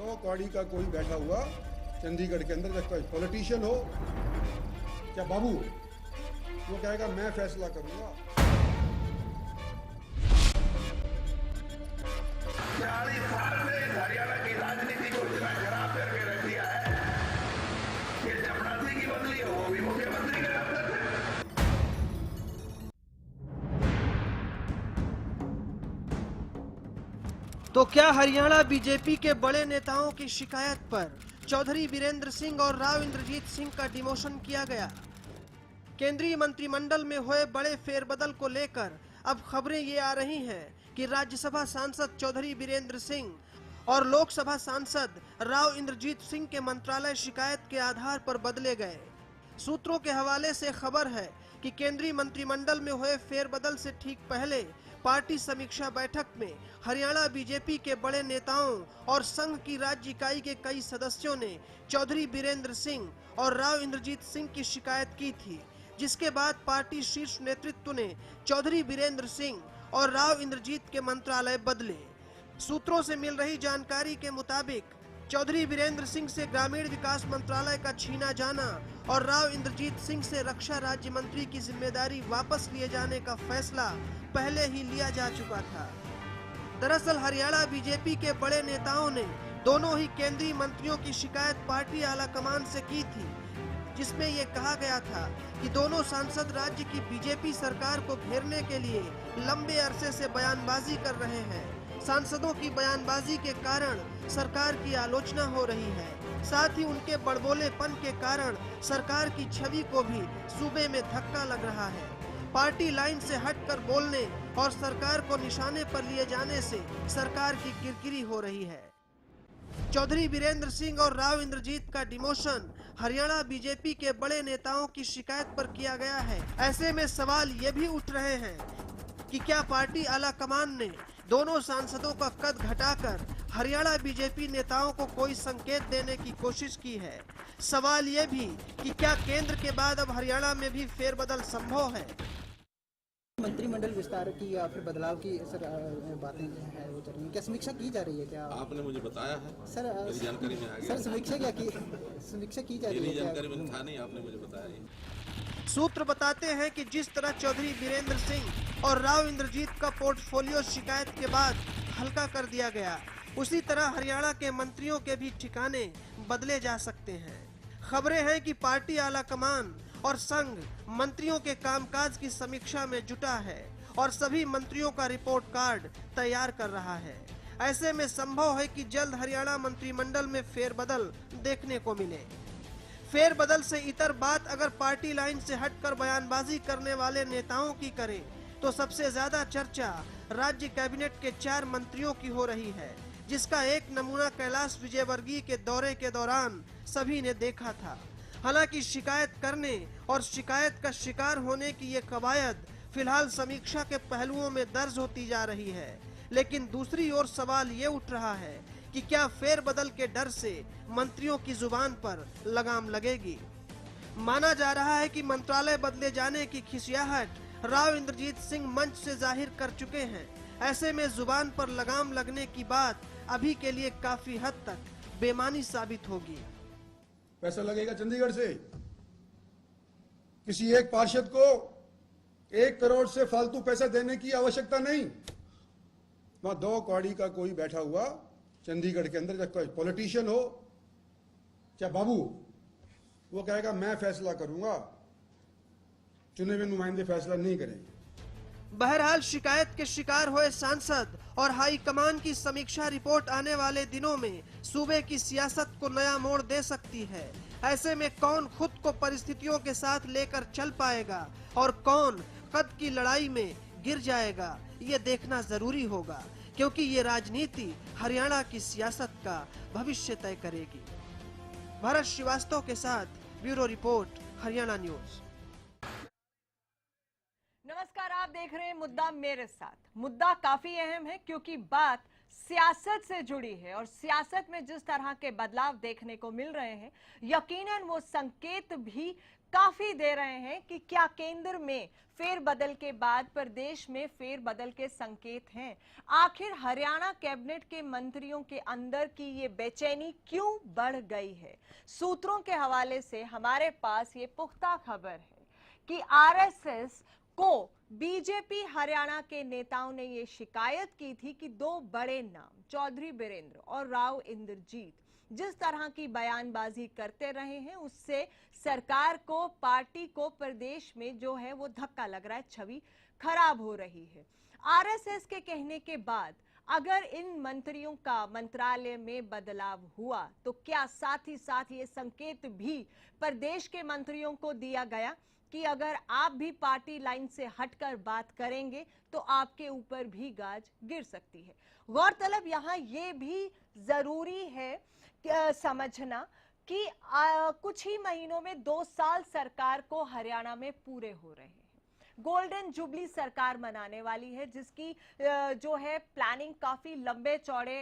दो कौड़ी का कोई बैठा हुआ चंडीगढ़ के अंदर, कोई पॉलिटिशियन हो क्या बाबू, वो कहेगा मैं फैसला करूंगा। हरियाणा की राजनीति को इतना खराब करके रख दिया है कि चपरासी की बदली हो वो भी मुख्यमंत्री के दफ्तर से। तो क्या हरियाणा बीजेपी के बड़े नेताओं की शिकायत पर चौधरी वीरेंद्र सिंह और राव इंद्रजीत सिंह का डिमोशन किया गया? केंद्रीय मंत्रिमंडल में हुए बड़े फेरबदल को लेकर अब खबरें ये आ रही हैं कि राज्यसभा सांसद चौधरी वीरेंद्र सिंह और लोकसभा सांसद राव इंद्रजीत सिंह के मंत्रालय शिकायत के आधार पर बदले गए। सूत्रों के हवाले से खबर है कि केंद्रीय मंत्रिमंडल में हुए फेरबदल से ठीक पहले पार्टी समीक्षा बैठक में हरियाणा बीजेपी के बड़े नेताओं और संघ की राज्य इकाई के कई सदस्यों ने चौधरी वीरेंद्र सिंह और राव इंद्रजीत सिंह की शिकायत की थी, जिसके बाद पार्टी शीर्ष नेतृत्व ने चौधरी वीरेंद्र सिंह और राव इंद्रजीत के मंत्रालय बदले। सूत्रों से मिल रही जानकारी के मुताबिक चौधरी वीरेंद्र सिंह से ग्रामीण विकास मंत्रालय का छीना जाना और राव इंद्रजीत सिंह से रक्षा राज्य मंत्री की जिम्मेदारी वापस लिए जाने का फैसला पहले ही लिया जा चुका था। दरअसल हरियाणा बीजेपी के बड़े नेताओं ने दोनों ही केंद्रीय मंत्रियों की शिकायत पार्टी आलाकमान से की थी, जिसमें यह कहा गया था कि दोनों सांसद राज्य की बीजेपी सरकार को घेरने के लिए लंबे अरसे से बयानबाजी कर रहे हैं। सांसदों की बयानबाजी के कारण सरकार की आलोचना हो रही है, साथ ही उनके बड़बोलेपन के कारण सरकार की छवि को भी सूबे में धक्का लग रहा है। पार्टी लाइन से हटकर बोलने और सरकार को निशाने पर लिए जाने से सरकार की किरकिरी हो रही है। चौधरी वीरेंद्र सिंह और राव इंद्रजीत का डिमोशन हरियाणा बीजेपी के बड़े नेताओं की शिकायत पर किया गया है। ऐसे में सवाल ये भी उठ रहे हैं कि क्या पार्टी आलाकमान ने दोनों सांसदों का कद घटाकर हरियाणा बीजेपी नेताओं को कोई संकेत देने की कोशिश की है? सवाल ये भी कि क्या केंद्र के बाद अब हरियाणा में भी फेरबदल संभव है? मंत्रिमंडल विस्तार की या फिर बदलाव की सर बातें हैं वो चल रही हैं, क्या समीक्षा की जा रही है? क्या आपने मुझे बताया है सर? मेरी जानकारी में आ गया। सर समीक्षा की जा रही है? मेरी जानकारी में था नहीं, आपने मुझे बताया। सूत्र बताते हैं कि जिस तरह चौधरी वीरेंद्र सिंह और राव इंद्रजीत का पोर्टफोलियो शिकायत के बाद हल्का कर दिया गया, उसी तरह हरियाणा के मंत्रियों के भी ठिकाने बदले जा सकते हैं। खबरें हैं कि पार्टी आलाकमान और संघ मंत्रियों के कामकाज की समीक्षा में जुटा है और सभी मंत्रियों का रिपोर्ट कार्ड तैयार कर रहा है। ऐसे में संभव है कि जल्द हरियाणा मंत्रिमंडल में फेरबदल देखने को मिले। फेरबदल से इतर बात अगर पार्टी लाइन से हटकर बयानबाजी करने वाले नेताओं की करें तो सबसे ज्यादा चर्चा राज्य कैबिनेट के 4 मंत्रियों की हो रही है, जिसका एक नमूना कैलाश विजयवर्गीय के दौरे के दौरान सभी ने देखा था। हालांकि शिकायत करने और शिकायत का शिकार होने की ये कवायद फिलहाल समीक्षा के पहलुओं में दर्ज होती जा रही है, लेकिन दूसरी ओर सवाल ये उठ रहा है कि क्या फेरबदल के डर से मंत्रियों की जुबान पर लगाम लगेगी? माना जा रहा है कि मंत्रालय बदले जाने की खिसियाहट राव इंद्रजीत सिंह मंच से जाहिर कर चुके हैं। ऐसे में जुबान पर लगाम लगने की बात अभी के लिए काफी हद तक बेमानी साबित होगी। पैसा लगेगा चंडीगढ़ से, किसी एक पार्षद को 1 करोड़ से फालतू पैसा देने की आवश्यकता नहीं। वहां 2 कौड़ी का कोई बैठा हुआ चंडीगढ़ के अंदर, कोई पॉलिटिशियन हो क्या बाबू, वो कहेगा मैं फैसला करूंगा, चुने हुए नुमाइंदे फैसला नहीं करेंगे। बहरहाल शिकायत के शिकार हुए सांसद और हाईकमान की समीक्षा रिपोर्ट आने वाले दिनों में सूबे की सियासत को नया मोड़ दे सकती है। ऐसे में कौन खुद को परिस्थितियों के साथ लेकर चल पाएगा और कौन कद की लड़ाई में गिर जाएगा, ये देखना जरूरी होगा, क्योंकि ये राजनीति हरियाणा की सियासत का भविष्य तय करेगी। भरत श्रीवास्तव के साथ ब्यूरो रिपोर्ट, हरियाणा न्यूज। नमस्कार, आप देख रहे हैं मुद्दा मेरे साथ। मुद्दा काफी अहम है क्योंकि बात सियासत से जुड़ी है और सियासत में जिस तरह के बदलाव देखने को मिल रहे हैं, यकीनन वो संकेत भी काफी दे रहे हैं कि क्या केंद्र में फेरबदल के बाद प्रदेश में फेरबदल के संकेत हैं। आखिर हरियाणा कैबिनेट के मंत्रियों के अंदर की ये बेचैनी क्यों बढ़ गई है। सूत्रों के हवाले से हमारे पास ये पुख्ता खबर है कि आरएसएस को बीजेपी हरियाणा के नेताओं ने ये शिकायत की थी कि दो बड़े नाम चौधरी बीरेंद्र और राव इंद्रजीत जिस तरह की बयानबाजी करते रहे हैं उससे सरकार को, पार्टी को प्रदेश में जो है वो धक्का लग रहा है, छवि खराब हो रही है। आरएसएस के कहने के बाद अगर इन मंत्रियों का मंत्रालय में बदलाव हुआ तो क्या साथ ही साथ ये संकेत भी प्रदेश के मंत्रियों को दिया गया कि अगर आप भी पार्टी लाइन से हटकर बात करेंगे तो आपके ऊपर भी गाज गिर सकती है। गौरतलब यहाँ ये भी जरूरी है समझना कि कुछ ही महीनों में 2 साल सरकार को हरियाणा में पूरे हो रहे हैं। गोल्डन जुबली सरकार मनाने वाली है जिसकी जो है प्लानिंग काफी लंबे चौड़े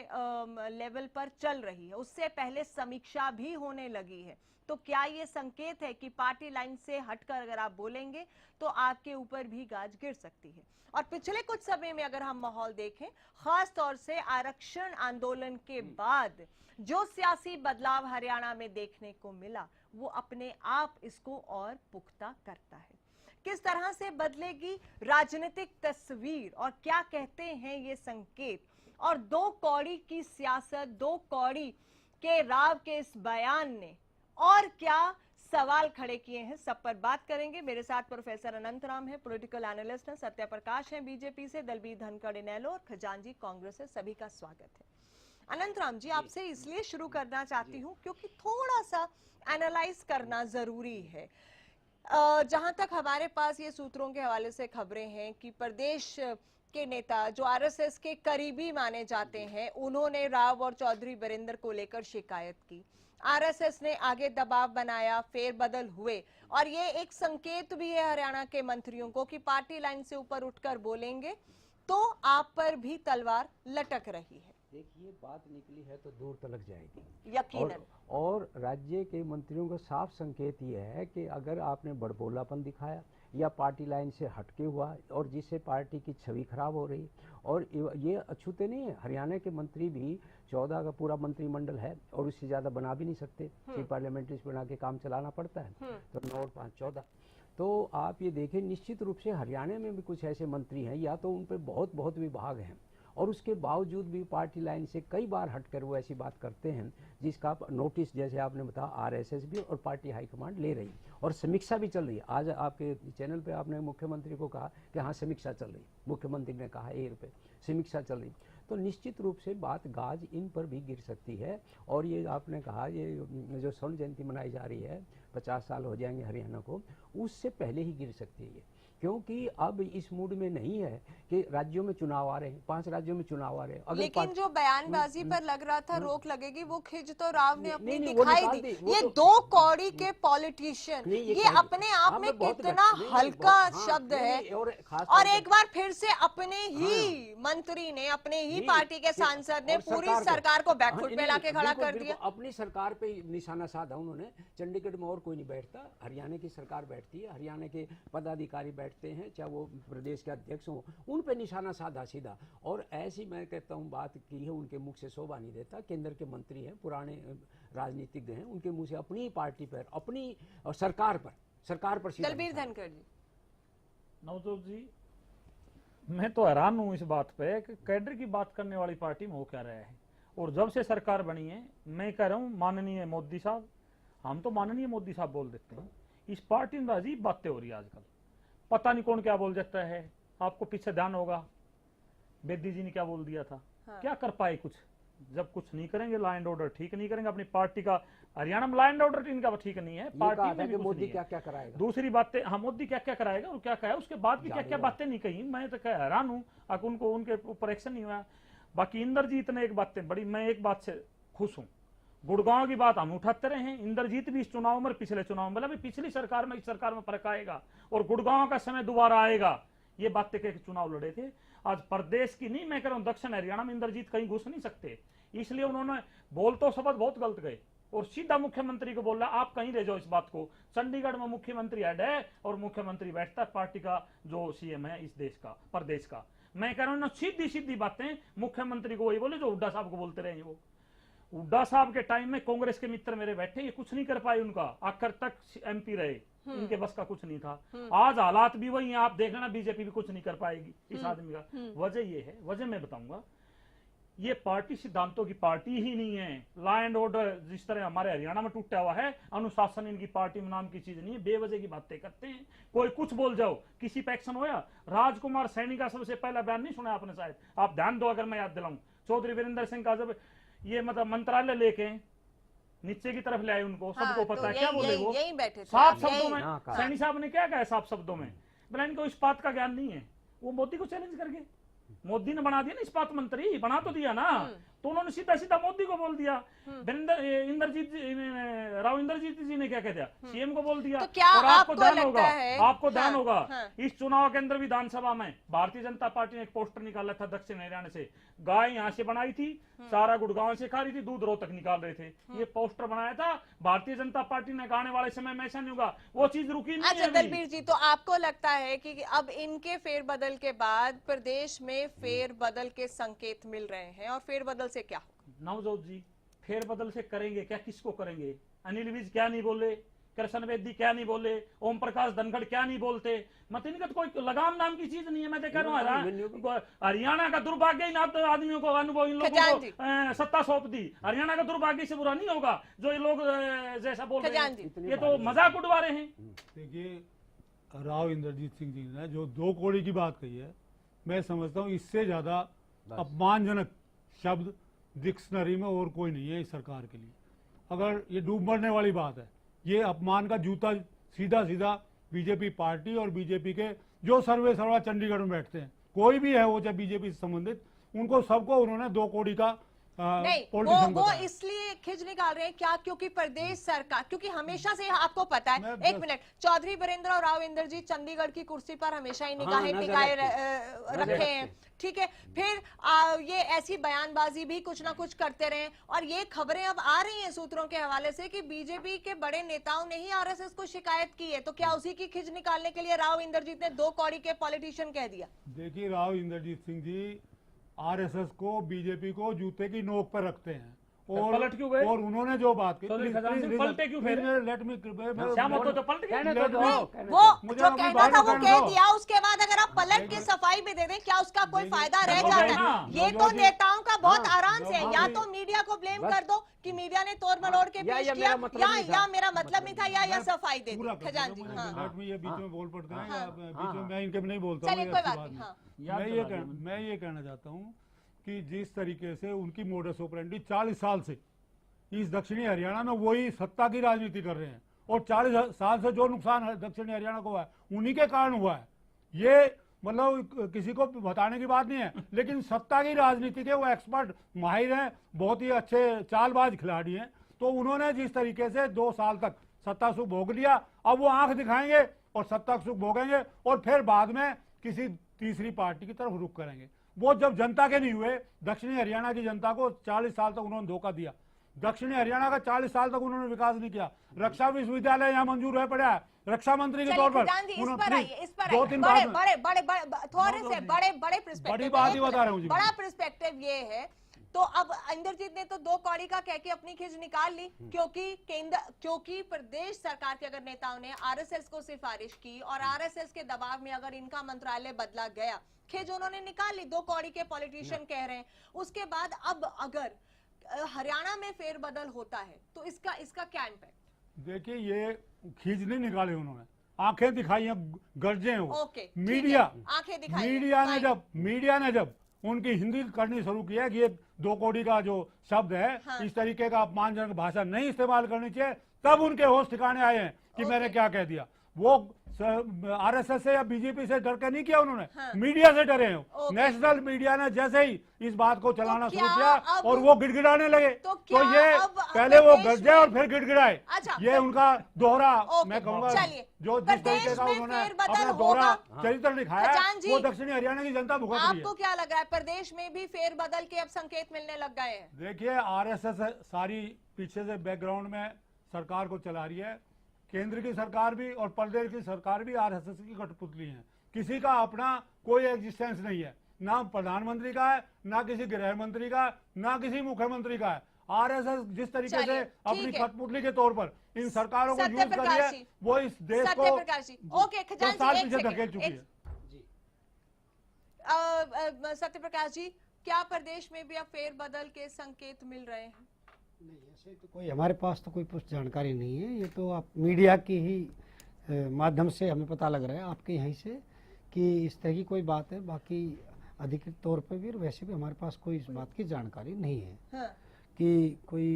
लेवल पर चल रही है। उससे पहले समीक्षा भी होने लगी है। तो क्या ये संकेत है कि पार्टी लाइन से हटकर अगर आप बोलेंगे तो आपके ऊपर भी गाज गिर सकती है। और पिछले कुछ समय में अगर हम माहौल देखें, खास तौर से आरक्षण आंदोलन के बाद जो सियासी बदलाव हरियाणा में देखने को मिला वो अपने आप इसको और पुख्ता करता है। किस तरह से बदलेगी राजनीतिक तस्वीर और क्या कहते हैं ये संकेत, और 2 कौड़ी की सियासत, 2 कौड़ी के राव के इस बयान ने और क्या सवाल खड़े किए हैं, सब पर बात करेंगे। मेरे साथ प्रोफेसर अनंतराम है, पॉलिटिकल एनालिस्ट हैं, सत्या प्रकाश हैं बीजेपी से, दलबीर धनखड़ इनेलो और खजांजी कांग्रेस से। सभी का स्वागत है। अनंतराम जी, आपसे इसलिए शुरू करना चाहती हूं क्योंकि थोड़ा सा एनालाइज करना जरूरी है। जहां तक हमारे पास ये सूत्रों के हवाले से खबरें हैं कि प्रदेश के नेता जो आरएसएस के करीबी माने जाते हैं उन्होंने राव और चौधरी बीरेंद्र को लेकर शिकायत की। आरएसएस ने आगे दबाव बनाया, फेरबदल हुए और ये एक संकेत भी है हरियाणा के मंत्रियों को कि पार्टी लाइन से ऊपर उठकर बोलेंगे तो आप पर भी तलवार लटक रही है। देखिए, बात निकली है तो दूर तलक जाएगी यकीनन। और राज्य के मंत्रियों का साफ संकेत ये है कि अगर आपने बड़बोलापन दिखाया या पार्टी लाइन से हटके हुआ और जिससे पार्टी की छवि खराब हो रही, और ये अछूते नहीं है, हरियाणा के मंत्री भी 14 का पूरा मंत्रिमंडल है और उससे ज्यादा बना भी नहीं सकते, सिर्फ पार्लियामेंट्री बना के काम चलाना पड़ता है, तो 9 और 5 14। तो आप ये देखें, निश्चित रूप से हरियाणा में भी कुछ ऐसे मंत्री हैं या तो उन पर बहुत विभाग हैं और उसके बावजूद भी पार्टी लाइन से कई बार हटकर वो ऐसी बात करते हैं जिसका नोटिस, जैसे आपने बताया, आरएसएस भी और पार्टी हाईकमांड ले रही और समीक्षा भी चल रही है। आज आपके चैनल पे आपने मुख्यमंत्री को कहा कि हाँ समीक्षा चल रही, मुख्यमंत्री ने कहा एयर पे समीक्षा चल रही, तो निश्चित रूप से बात गाज इन पर भी गिर सकती है। और ये आपने कहा ये जो स्वर्ण जयंती मनाई जा रही है, 50 साल हो जाएंगे हरियाणा को, उससे पहले ही गिर सकती है, क्योंकि अब इस मूड में नहीं है कि राज्यों में चुनाव आ रहे हैं, 5 राज्यों में चुनाव आ रहे हैं। लेकिन जो बयानबाजी पर लग रहा था रोक लगेगी, वो खिज तो राव ने अपनी दिखाई दी। ये 2 कौड़ी के पॉलिटिशियन, ये अपने आप में कितना हल्का शब्द है। और एक बार फिर से अपने ही मंत्री ने, अपने ही पार्टी के सांसद ने पूरी सरकार को बैकफुट पे लाके खड़ा कर दिया। अपनी सरकार पे निशाना साधा उन्होंने। चंडीगढ़ में और कोई नहीं बैठता, हरियाणा की सरकार बैठती है, हरियाणा के पदाधिकारी बैठते हैं, चाहे वो प्रदेश के अध्यक्ष हों, उन पे निशाना साधा सीधा। और ऐसी मैं कहता हूँ बात की है, उनके मुख से शोभा नहीं देता। केंद्र के मंत्री हैं, पुराने राजनीतिज्ञ हैं, उनके मुंह से अपनी पार्टी पर, अपनी सरकार पर दलबीर धनखड़ जी। नवजोत जी, मैं तो हैरान हूँ इस बात पे कि कैडर की बात करने वाली पार्टी में हो क्या रहा है। और जब से सरकार बनी है, मैं कह रहा हूँ माननीय मोदी साहब, हम तो माननीय मोदी साहब बोल देते हैं, इस पार्टी में अजीब बातें हो रही है आजकल। पता नहीं कौन क्या बोल जाता है। आपको पीछे ध्यान होगा, बेदी जी ने क्या बोल दिया था। हाँ। क्या कर पाए कुछ, जब कुछ नहीं करेंगे, लॉ एंड ऑर्डर ठीक नहीं करेंगे, अपनी पार्टी का, हरियाणा में लॉ एंड ऑर्डर इनका ठीक नहीं है, पार्टी में भी मोदी क्या क्या कराएगा। दूसरी बातें, हाँ मोदी क्या क्या कराएगा और क्या कहा, उसके बाद भी क्या क्या बातें नहीं कही। मैं तो हैरान हूँ, उनको उनके ऊपर एक्शन नहीं हुआ। बाकी इंद्रजीत ने एक बातें बड़ी, मैं एक बात से खुश हूँ, गुड़गांव की बात हम उठाते रहे हैं। इंद्रजीत भी इस चुनाव में, पिछले चुनाव में, पिछली सरकार में, इस सरकार में फर्क आएगा और गुड़गांव का समय दोबारा आएगा। ये बातें के चुनाव लड़े थे। आज प्रदेश की नहीं, मैं कह रहा हूं दक्षिण हरियाणा में इंद्रजीत कहीं घुस नहीं सकते, इसलिए उन्होंने बोल तो शब्द बहुत गलत गए, और सीधा मुख्यमंत्री को बोल रहा आप कहीं ले जाओ इस बात को। चंडीगढ़ में मुख्यमंत्री हेड है और मुख्यमंत्री बैठता है पार्टी का जो सीएम है इस देश का, प्रदेश का। मैं कह रहा हूं ना, सीधी सीधी बातें मुख्यमंत्री को वही बोले जो हुड्डा साहब को बोलते रहे। वो हुड्डा साहब के टाइम में कांग्रेस के मित्र मेरे बैठे, ये कुछ नहीं कर पाए, उनका आखिर तक एमपी रहे, इनके बस का कुछ नहीं था। आज हालात भी वही हैं, आप देख लेना, बीजेपी भी कुछ नहीं कर पाएगी इस आदमी का। वजह ये है, वजह मैं बताऊंगा, ये पार्टी सिद्धांतों की पार्टी ही नहीं है। लॉ एंड ऑर्डर जिस तरह हमारे हरियाणा में टूटा हुआ है, अनुशासन इनकी पार्टी में नाम की चीज नहीं है। बेवजह की बातें करते हैं, कोई कुछ बोल जाओ, किसी पे एक्शन होया। राजकुमार सैनी का सबसे पहला बयान नहीं सुना आपने शायद, आप ध्यान दो अगर मैं याद दिलाऊं। चौधरी वीरेंद्र सिंह का जब ये मतलब मंत्रालय लेके नीचे की तरफ ले आए, उनको सबको पता है क्या बोले वो, साफ शब्दों में सैनी साहब ने क्या कहा, साफ शब्दों में बोला इनको इस्पात का ज्ञान नहीं है। वो मोदी को चैलेंज करके, मोदी ने बना दिया ना इस्पात मंत्री, बना तो दिया ना, तो उन्होंने सीधा सीधा मोदी को बोल दिया। राव इंद्रजीत जी ने क्या कह दिया, सीएम को बोल दिया। तो क्या और आपको ध्यान होगा, आपको ध्यान होगा इस चुनाव के अंदर विधानसभा में भारतीय जनता पार्टी ने एक पोस्टर निकाला था दक्षिण हरियाणा से, गाय यहाँ से बनाई थी, सारा गुड़गांव से खा रही थी, दूध रोहतक निकाल रहे थे। ये पोस्टर बनाया था भारतीय जनता पार्टी ने, आने वाले समय में ऐसा नहीं होगा, वो चीज रुकी नहीं। अच्छा दलबीर जी, तो आपको लगता है कि अब इनके फेरबदल के बाद प्रदेश में फेरबदल के संकेत मिल रहे हैं, और फेरबदल से क्या होगा? नवजोत जी, फेरबदल से करेंगे क्या, किसको करेंगे? अनिल विज क्या नहीं बोले, कृष्ण बेदी क्या नहीं बोले, ओम प्रकाश धनखड़ क्या नहीं बोलते, मत इनका तो कोई लगाम नाम की चीज नहीं है। मैं देख रहा हूँ हरियाणा का दुर्भाग्य ही ना तो आदमियों को, अनुभव इन लोगों को सत्ता सौंप दी। हरियाणा का दुर्भाग्य से बुरा नहीं होगा जो ये लोग जैसा बोल रहे हैं, ये तो मजाक उड़वा रहे हैं। देखिए, राव इंद्रजीत सिंह जी ने जो 2 कौड़ी की बात कही है, मैं समझता हूँ इससे ज्यादा अपमानजनक शब्द डिक्शनरी में और कोई नहीं है इस सरकार के लिए। अगर ये डूब मरने वाली बात है, ये अपमान का जूता सीधा सीधा बीजेपी पार्टी और बीजेपी के जो सर्वे सर्वा चंडीगढ़ में बैठते हैं, कोई भी है वो चाहे बीजेपी से संबंधित, उनको सबको उन्होंने 2 कौड़ी का नहीं, वो इसलिए खिंच निकाल रहे हैं क्या, क्योंकि प्रदेश सरकार, क्योंकि हमेशा से आपको पता है, एक मिनट, चौधरी वीरेंद्र और राव इंद्रजीत चंडीगढ़ की कुर्सी पर हमेशा ही निगाहें टिकाए रखे हैं, ठीक है। फिर ये ऐसी बयानबाजी भी कुछ ना कुछ करते रहे, और ये खबरें अब आ रही हैं सूत्रों के हवाले से कि बीजेपी के बड़े नेताओं ने ही आरएसएस को शिकायत की है। तो क्या उसी की खिंच निकालने के लिए राव इंद्रजीत ने 2 कौड़ी के पॉलिटिशियन कह दिया? देखिए, राव इंद्रजीत सिंह जी आरएसएस को, बीजेपी को जूते की नोक पर रखते हैं, और पलट क्यों गए? और उन्होंने जो बात की, पलटे क्यों फिर? लेट मी, तो पलट गए। वो जो कहना था वो कह दिया, उसके बाद अगर आप पलट के सफाई भी दे दें, क्या उसका कोई फायदा रह जाता है? ये तो नेताओं का बहुत आराम से है, या तो मीडिया को ब्लेम कर दो कि मीडिया ने तोड़ मरोड़ के पेश किया, या मेरा मतलब नहीं था, या सफाई दे दी। खजान जी, ये बीच में बोल पड़ते हैं, या बीच में मैं इनके नहीं बोलता हूँ। मैं ये कहना चाहता हूँ कि जिस तरीके से उनकी मोडस ऑपरेंडी 40 साल से इस दक्षिणी हरियाणा में वही सत्ता की राजनीति कर रहे हैं, और 40 साल से जो नुकसान दक्षिणी हरियाणा को हुआ है उन्हीं के कारण हुआ है। ये मतलब किसी को बताने की बात नहीं है, लेकिन सत्ता की राजनीति के वो एक्सपर्ट माहिर हैं, बहुत ही अच्छे चालबाज खिलाड़ी हैं। तो उन्होंने जिस तरीके से 2 साल तक सत्ता सुख भोग लिया, अब वो आंख दिखाएंगे और सत्ता सुख भोगेंगे, और फिर बाद में किसी तीसरी पार्टी की तरफ रुख करेंगे। वो जब जनता के नहीं हुए, दक्षिणी हरियाणा की जनता को 40 साल तक उन्होंने धोखा दिया। दक्षिणी हरियाणा का 40 साल तक उन्होंने विकास नहीं किया। रक्षा विश्वविद्यालय यहाँ मंजूर है पड़ा है, रक्षा मंत्री के तौर पर बड़ा पर्सपेक्टिव ये है। तो अब इंद्रजीत ने तो 2 कौड़ी का कह के अपनी खिंच निकाल ली, क्योंकि प्रदेश सरकार के अगर नेताओं ने आरएसएस को सिफारिश की और आरएसएस के दबाव में अगर इनका मंत्रालय बदला गया, खिंच उन्होंने निकाल ली, 2 कौड़ी के पॉलिटिशियन कह रहे हैं। उसके बाद अब अगर हरियाणा में फेरबदल होता है तो इसका क्या इम्पैक्ट? देखिए, ये खींच नहीं निकाले उन्होंने, आंखें दिखाई हैं, गर्जे हो। आंखें दिखाई। मीडिया ने जब उनकी हिंदी करनी शुरू की है कि ये 2 कौड़ी का जो शब्द है, इस तरीके का अपमानजनक भाषा नहीं इस्तेमाल करनी चाहिए, तब उनके होश ठिकाने आए हैं कि मैंने क्या कह दिया। वो आरएसएस से या बीजेपी से डर के नहीं किया उन्होंने, मीडिया से डरे हैं। नेशनल मीडिया ने जैसे ही इस बात को चलाना शुरू किया और वो गिड़गिड़ाने लगे, तो ये पहले वो गरजे और फिर गिड़गिड़ाए। ये उनका दोहरा, मैं कहूंगा, जो जिस तरीके का उन्होंने अपना दोहरा चरित्र दिखाया, वो दक्षिणी हरियाणा की जनता भुगत रही है। आपको क्या लग रहा है, प्रदेश में भी फेरबदल के अब संकेत मिलने लग गए हैं? देखिए, आरएसएस सारी पीछे से बैकग्राउंड में सरकार को चला रही है। केंद्र की सरकार भी और प्रदेश की सरकार भी आरएसएस की कठपुतली है। किसी का अपना कोई एग्जिस्टेंस नहीं है, ना प्रधानमंत्री का है, ना किसी गृह मंत्री का, ना किसी मुख्यमंत्री का है। आरएसएस जिस तरीके से अपनी कठपुतली के तौर पर इन सरकारों को यूज कर रही है, वो इस देश को 10 साल पीछे धकेल चुकी है। सत्यप्रकाश जी, क्या प्रदेश में भी अब फेरबदल के संकेत मिल रहे हैं? नहीं, ऐसे तो कोई हमारे पास तो कोई पुष्ट जानकारी नहीं है। ये तो आप मीडिया की ही माध्यम से हमें पता लग रहा है आपके यहीं से कि इस तरह की कोई बात है। बाकी अधिकृत तौर पर भी और वैसे भी हमारे पास कोई इस बात की जानकारी नहीं है। हाँ। कि कोई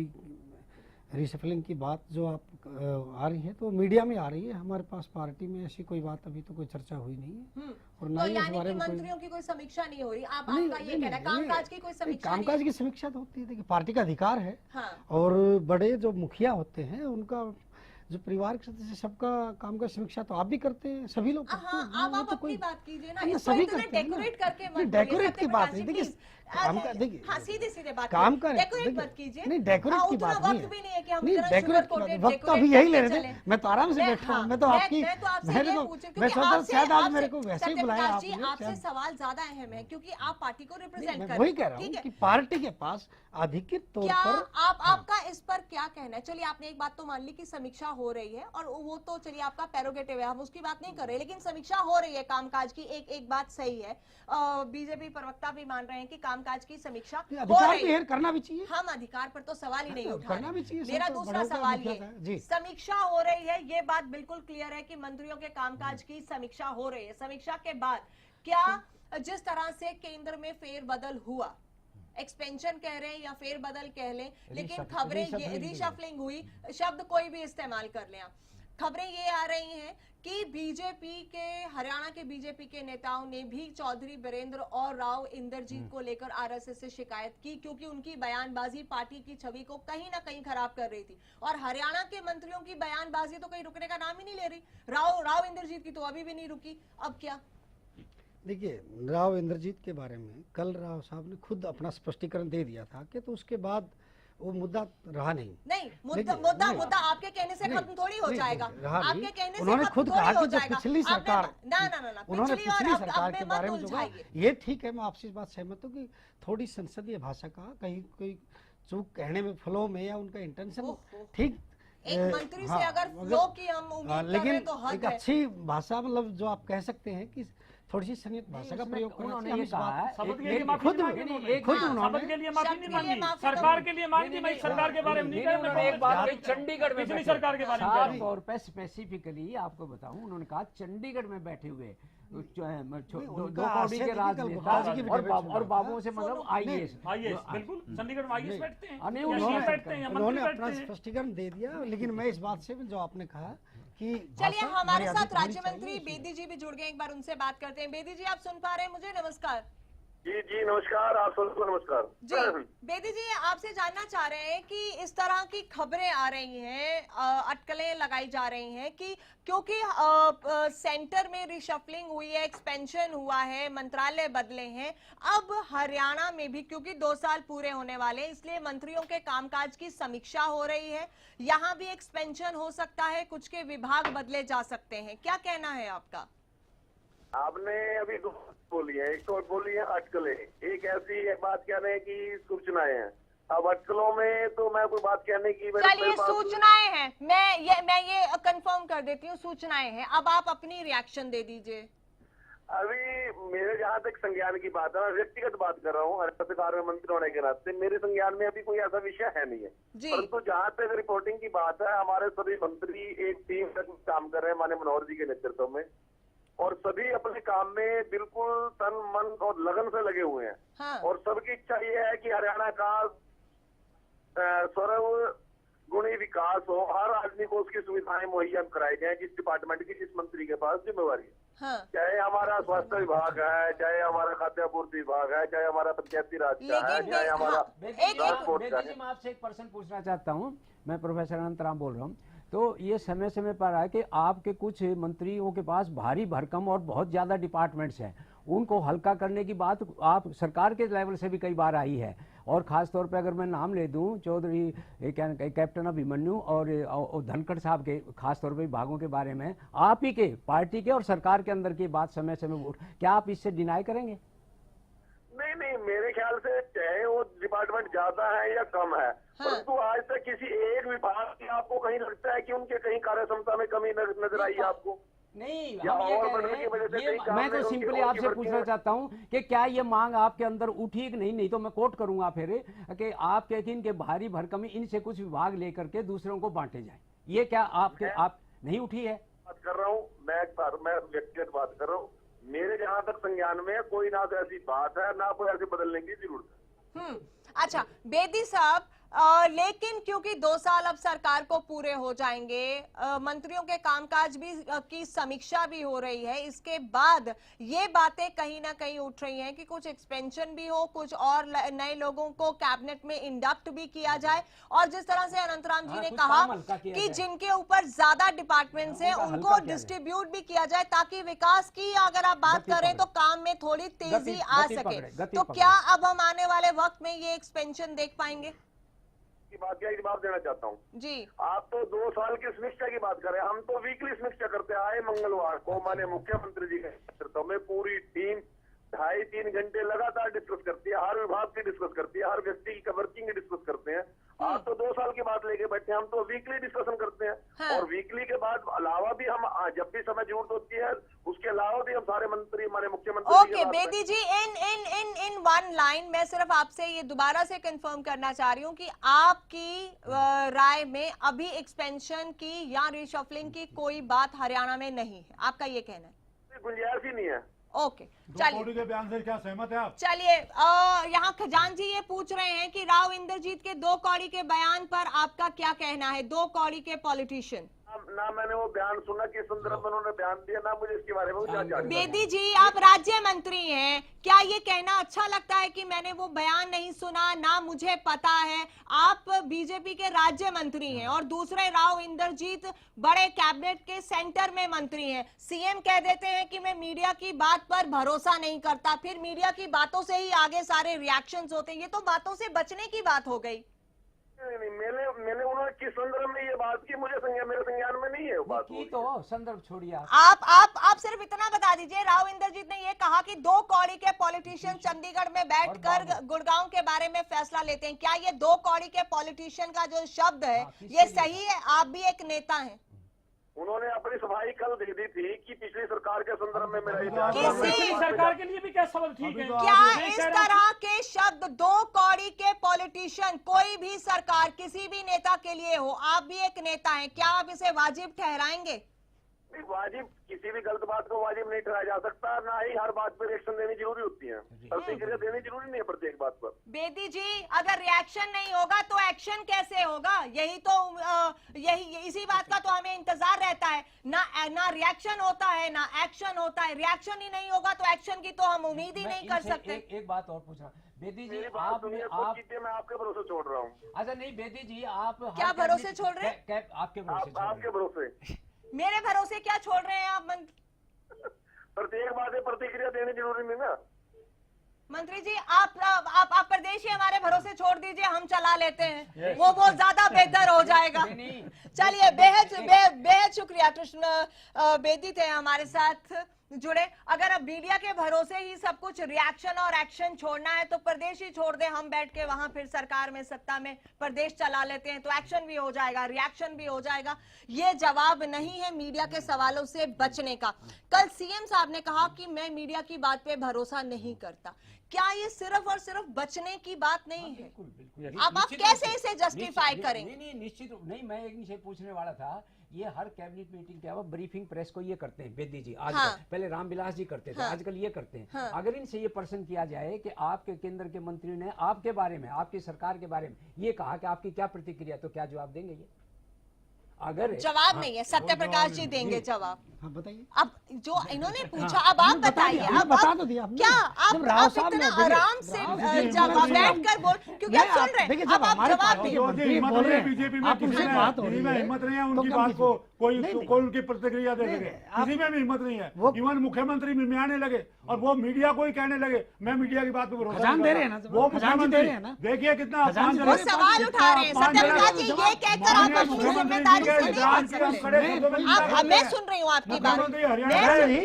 रिशफलिंग की बात जो आप आ रही है तो मीडिया में आ रही है। हमारे पास पार्टी में ऐसी कोई बात अभी तो कोई चर्चा हुई नहीं है। और तो यानी कि मंत्रियों की कोई समीक्षा नहीं हो रही। आपका ये कहना है कामकाज की कोई समीक्षा? कामकाज की समीक्षा तो होती है, देखिए पार्टी का अधिकार है। हाँ। और बड़े जो मुखिया होते हैं उनका जो परिवार के सदस्य सबका काम का समीक्षा तो आप भी करते हैं, सभी लोग करते हैं। आप अपनी बात कीजिए ना, सभी करते हैं। डेकोरेट करके डेकोरेट की बात नहीं, देखिए काम का, देखिए सीधे बात काम का डेकोरेट मत कीजिए। नहीं, डेकोरेट की बात नहीं वक्त भी नहीं है कि हम डेकोरेट वक्त तो अभी यही ले रहे थे। मैं तो आराम से बैठा हूँ। मैं तो आपकी मैं सोचा शायद आज मेरे को वैसे ही बुलाया आपने। आपसे सवाल ज्यादा अहम है क्योंकि आप पार्टी को रिप्रेजेंट कर रहे हैं। वही कह रहा हूँ कि पार्टी के पास अधिकृत तौर पर आपका इस पर क्या कहना है? चलिए आपने एक बात तो मान ली कि समीक्षा हो रही है और वो तो चलिए आपका प्रेरोगेटिव है, हम उसकी बात नहीं कर रहे, लेकिन समीक्षा हो रही है कामकाज की। एक बात सही है, बीजेपी प्रवक्ता भी मान रहे हैं कि कामकाज की समीक्षा अधिकार भी करना भी चाहिए। हम अधिकार पर तो सवाल ही नहीं उठा रहे। मेरा दूसरा सवाल ये, समीक्षा हो रही है, ये बात बिल्कुल क्लियर है कि मंत्रियों के कामकाज की समीक्षा हो रही है। समीक्षा के बाद क्या जिस तरह से केंद्र में फेरबदल हुआ, एक्सपेंशन कह रहे हैं या फेरबदल कह लें, लेकिन खबरें ये रिशफलिंग हुई, शब्द कोई भी इस्तेमाल कर लें, खबरें ये आ रही हैं कि बीजेपी के हरियाणा के बीजेपी के नेताओं ने भी चौधरी बीरेंद्र और राव इंद्रजीत को लेकर आरएसएस से शिकायत की क्योंकि उनकी बयानबाजी पार्टी की छवि को कहीं ना कहीं खराब कर रही थी। और हरियाणा के मंत्रियों की बयानबाजी तो कहीं रुकने का नाम ही नहीं ले रही। राव इंद्रजीत की तो अभी भी नहीं रुकी। अब क्या? देखिए, राव इंद्रजीत के बारे में कल राव साहब ने खुद अपना स्पष्टीकरण दे दिया था कि तो उसके बाद वो मुद्दा रहा नहीं। मुद्दा आपके कहने से खत्म थोड़ी हो जाएगा। आपके कहने से उन्होंने खुद कहा कि जो पिछली सरकार, उन्होंने पिछली सरकार के बारे में जो कहा, ये ठीक है, मैं आपसे इस बात सहमत हूँ कि थोड़ी संसदीय भाषा का कहीं कोई चूक कहने में, फ्लो में या उनका इंटेंशन ठीक, एक मंत्री से अगर फ्लो की हम उम्मीद लेकिन तो हद एक अच्छी भाषा, मतलब जो आप कह सकते हैं कि थोड़ी सी संयुक्त भाषा का प्रयोग करना चाहिए। ये कहा खुद के लिए माफी नहीं मांगी, सरकार के लिए मांगी, मैं सरकार के बारे में नहीं कह रहा। एक बात चंडीगढ़ में पिछली सरकार के बारे में साफ तौर पे स्पेसिफिकली आपको बताऊं, उन्होंने कहा चंडीगढ़ में बैठे हुए दो कौड़ी के राजनेता और बाबुओं से मतलब आईएएस, बिल्कुल चंडीगढ़ में आईएएस बैठते हैं, उन्होंने अपना स्पष्टीकरण दे दिया। लेकिन मैं इस बात से जो आपने कहा कि चलिए हमारे साथ राज्य मंत्री बेदी जी भी जुड़ गए, एक बार उनसे बात करते हैं। बेदी जी, आप सुन पा रहे हैं मुझे? नमस्कार। जी नमस्कार, आप सबको नमस्कार जी। बेदी जी, आपसे जानना चाह रहे हैं कि इस तरह की खबरें आ रही हैं, अटकलें लगाई जा रही हैं कि क्योंकि सेंटर में रिशफलिंग हुई है, एक्सपेंशन हुआ है, मंत्रालय बदले हैं, अब हरियाणा में भी क्योंकि 2 साल पूरे होने वाले, इसलिए मंत्रियों के कामकाज की समीक्षा हो रही है। यहाँ भी एक्सपेंशन हो सकता है, कुछ के विभाग बदले जा सकते हैं, क्या कहना है आपका? आपने अभी 2 बोली है, एक तो बोली है अटकलें, एक ऐसी बात कहने है कि सूचनाएं हैं। अब अटकलों में तो मैं कोई बात कहने की, चलिए सूचनाएं हैं, मैं ये कंफर्म कर देती हूँ, सूचनाएं हैं। अब आप अपनी रिएक्शन दे दीजिए। अभी मेरे जहाँ तक संज्ञान की बात है, मैं व्यक्तिगत बात कर रहा हूँ, सरकार में मंत्री होने के नाते मेरे संज्ञान में अभी कोई ऐसा विषय है नहीं है। परंतु जहाँ तक रिपोर्टिंग की बात है, हमारे सभी मंत्री एक टीम तक काम कर रहे हैं माननीय मनोहर जी के नेतृत्व में, और सभी अपने काम में बिल्कुल तन मन और लगन से लगे हुए हैं। हाँ। और सबकी इच्छा ये है कि हरियाणा का सर्व गुणी विकास हो, हर आदमी को उसकी सुविधाएं मुहैया कराई जाए, जिस डिपार्टमेंट की जिस मंत्री के पास जिम्मेवारी है। हाँ। चाहे हमारा स्वास्थ्य विभाग है, चाहे हमारा खाद्य आपूर्ति विभाग है, चाहे हमारा पंचायती राज का है, चाहे हमारा ट्रांसपोर्ट का है। मैं आपसे एक प्रश्न पूछना चाहता हूँ, मैं प्रोफेसर अनंतराम बोल रहा हूँ। तो ये समय समय पर है कि आपके कुछ मंत्रियों के पास भारी भरकम और बहुत ज़्यादा डिपार्टमेंट्स हैं, उनको हल्का करने की बात आप सरकार के लेवल से भी कई बार आई है, और ख़ास तौर पे अगर मैं नाम ले दूं चौधरी कैप्टन अभिमन्यु और धनखड़ साहब के खास तौर पे विभागों के बारे में आप ही के पार्टी के और सरकार के अंदर की बात समय समय क्या आप इससे डिनाई करेंगे? नहीं नहीं, मेरे ख्याल से चाहे वो डिपार्टमेंट ज्यादा है या कम है, परंतु आज तक किसी एक विभाग की आपको कहीं लगता है कि उनके कहीं कार्य क्षमता में कमी नजर आई है आपको? नहीं, हम ये कह रहे हैं, मैं तो सिंपली आपसे पूछना चाहता हूं कि क्या ये मांग आपके अंदर उठी कि नहीं तो मैं कोट करूंगा फिर कि आप कहते हैं कि भारी भरकमी इनसे कुछ विभाग लेकर के दूसरों को बांटे जाए, ये क्या आप नहीं उठी है? बात कर रहा हूँ मैं व्यक्तिगत बात कर रहा हूँ, मेरे जहाँ तक संज्ञान में कोई ना तो ऐसी बात है ना कोई ऐसे बदलने की जरूरत है। अच्छा बेदी साहब, लेकिन क्योंकि 2 साल अब सरकार को पूरे हो जाएंगे, मंत्रियों के कामकाज भी की समीक्षा भी हो रही है, इसके बाद ये बातें कहीं ना कहीं उठ रही हैं कि कुछ एक्सपेंशन भी हो, कुछ और नए लोगों को कैबिनेट में इंडक्ट भी किया जाए, और जिस तरह से अनंतराम जी ने कहा कि जिनके ऊपर ज्यादा डिपार्टमेंट्स हैं उनको डिस्ट्रीब्यूट भी किया जाए ताकि विकास की अगर आप बात करें तो काम में थोड़ी तेजी आ सके। तो क्या अब हम आने वाले वक्त में ये एक्सपेंशन देख पाएंगे? बात क्या जवाब देना चाहता हूँ जी। आप तो 2 साल की समीक्षा की बात करें, हम तो वीकली समीक्षा करते आए। मंगलवार को माननीय मुख्यमंत्री जी के नेतृत्व में पूरी टीम 2.5-3 घंटे लगातार डिस्कस करती है, हर विभाग की डिस्कस करती है, हर व्यक्ति की वर्किंग की डिस्कस करते हैं। आप तो 2 साल की बात लेके बैठे, हम तो वीकली डिस्कशन करते हैं। हाँ। और वीकली के बाद अलावा भी हम जब भी समय जरूरत होती है उसके अलावा भी हम सारे मंत्री हमारे मुख्यमंत्री। Okay Bedi ji, in one line मैं सिर्फ आपसे ये दोबारा से कंफर्म करना चाह रही हूँ कि आपकी राय में अभी एक्सपेंशन की या रिशफलिंग की कोई बात हरियाणा में नहीं है, आपका ये कहना है? गुंजाइश ही नहीं है। ओके चलिए, के बयान से क्या सहमत है आप? चलिए, यहाँ खजानजी ये पूछ रहे हैं कि राव इंद्रजीत के 2 कौड़ी के बयान पर आपका क्या कहना है? 2 कौड़ी के पॉलिटिशियन, ना मैंने वो बयान सुना, किस संदर्भ में उन्होंने बयान दिया, ना मुझे इसके बारे में जानकारी। बेदी जी आप राज्य मंत्री हैं, क्या ये कहना अच्छा लगता है कि मैंने वो बयान नहीं सुना, ना मुझे पता है? आप बीजेपी के राज्य मंत्री हैं और दूसरे राव इंद्रजीत बड़े कैबिनेट के सेंटर में मंत्री हैं। सीएम कह देते हैं कि मैं मीडिया की बात पर भरोसा नहीं करता, फिर मीडिया की बातों से ही आगे सारे रिएक्शंस होते हैं। ये तो बातों से बचने की बात हो गई। नहीं, मैंने उन्होंने किस संदर्भ में ये बात की मुझे मेरे संज्ञान में नहीं है वो बात की, तो संदर्भ छोड़िए आप सिर्फ इतना बता दीजिए, राव इंद्रजीत ने ये कहा कि 2 कौड़ी के पॉलिटिशियन चंडीगढ़ में बैठकर गुड़गांव के बारे में फैसला लेते हैं। क्या ये 2 कौड़ी के पॉलिटिशियन का जो शब्द है ये सही है? आप भी एक नेता हैं। उन्होंने अपनी सफाई कल दे दी थी कि पिछली सरकार के संदर्भ में मेरा सरकार के लिए भी क्या शब्द ठीक है? क्या इस तरह के शब्द 2 कौड़ी के पॉलिटिशियन कोई भी सरकार किसी भी नेता के लिए हो, आप भी एक नेता हैं, क्या आप इसे वाजिब ठहराएंगे? वाजिब, किसी भी गलत बात को वाजिब नहीं ठहराया जा सकता, ना ही हर बात पर रिएक्शन देनी जरूरी होती है, प्रतिक्रिया देनी जरूरी नहीं है प्रत्येक बात पर। बेदी जी अगर रिएक्शन नहीं होगा तो एक्शन कैसे होगा? यही तो इसी बात का तो हमें इंतजार रहता है ना रिएक्शन होता है ना एक्शन होता है। रिएक्शन ही नहीं होगा तो एक्शन की तो हम उम्मीद ही नहीं कर सकते। एक बात और पूछ रहा हूँ बेदी जी, मैं आपके भरोसे छोड़ रहा हूँ। अच्छा नहीं बेदी जी, आप क्या भरोसे छोड़ रहे हैं? आपके भरोसे। मेरे भरोसे क्या छोड़ रहे हैं आप? प्रत्येक बात में प्रतिक्रिया देनी जरूरी नहीं ना। मंत्री जी आप प्रदेश ही हमारे भरोसे छोड़ दीजिए, हम चला लेते हैं, वो बहुत ज्यादा बेहतर हो जाएगा। चलिए, बेहद शुक्रिया। कृष्ण बेदी थे हमारे साथ जुड़े। अगर अब मीडिया के भरोसे ही सब कुछ रिएक्शन और एक्शन छोड़ना है तो प्रदेश ही छोड़ दे, हम बैठ के वहां फिर सरकार में सत्ता में प्रदेश चला लेते हैं तो एक्शन भी हो जाएगा, रिएक्शन भी हो जाएगा। ये जवाब नहीं है मीडिया के सवालों से बचने का। कल सीएम साहब ने कहा कि मैं मीडिया की बात पे भरोसा नहीं करता। क्या ये सिर्फ और सिर्फ बचने की बात नहीं है? अब आप कैसे इसे जस्टिफाई करेंगे? नहीं, निश्चित नहीं। मैं एक नीचे पूछने वाला था, ये हर कैबिनेट मीटिंग के बाद ब्रीफिंग प्रेस को ये करते हैं बेदी जी, आज पहले रामविलास जी करते थे, आजकल ये करते हैं। अगर इनसे ये प्रश्न किया जाए कि आपके केंद्र के मंत्रियों ने आपके बारे में, आपकी सरकार के बारे में ये कहा कि आपकी क्या प्रतिक्रिया, तो क्या जवाब देंगे ये? अगर जवाब नहीं है, सत्य प्रकाश जी देंगे जवाब। हाँ बताइए। अब जो इन्होंने पूछा, अब आप बताइए, अब बता तो दिया क्या आप इतना आराम से जवाब बैठ कर बोल, क्योंकि आप सुन रहे हैं, अब आप जवाब दीजिए। बोल रहे हैं बीजेपी में किसी में हिम्मत नहीं है उनकी बात को कोई उनकी प्रतिक्रिया दे सके, किसी में भी हिम्मत नहीं है। इवन मुख्यमंत्री में आने लगे और वो मीडिया को ही कहने लगे मैं मीडिया की बात पे भरोसा दे रहे हैं ना, वो मुख्यमंत्री देखिए कितना वो सवाल उठा रहे हैं। सत्य प्रकाश जी ये कहकर आप अपनी जिम्मेदारी से नहीं भाग सकते। मैं सुन रही हूँ आपकी बात।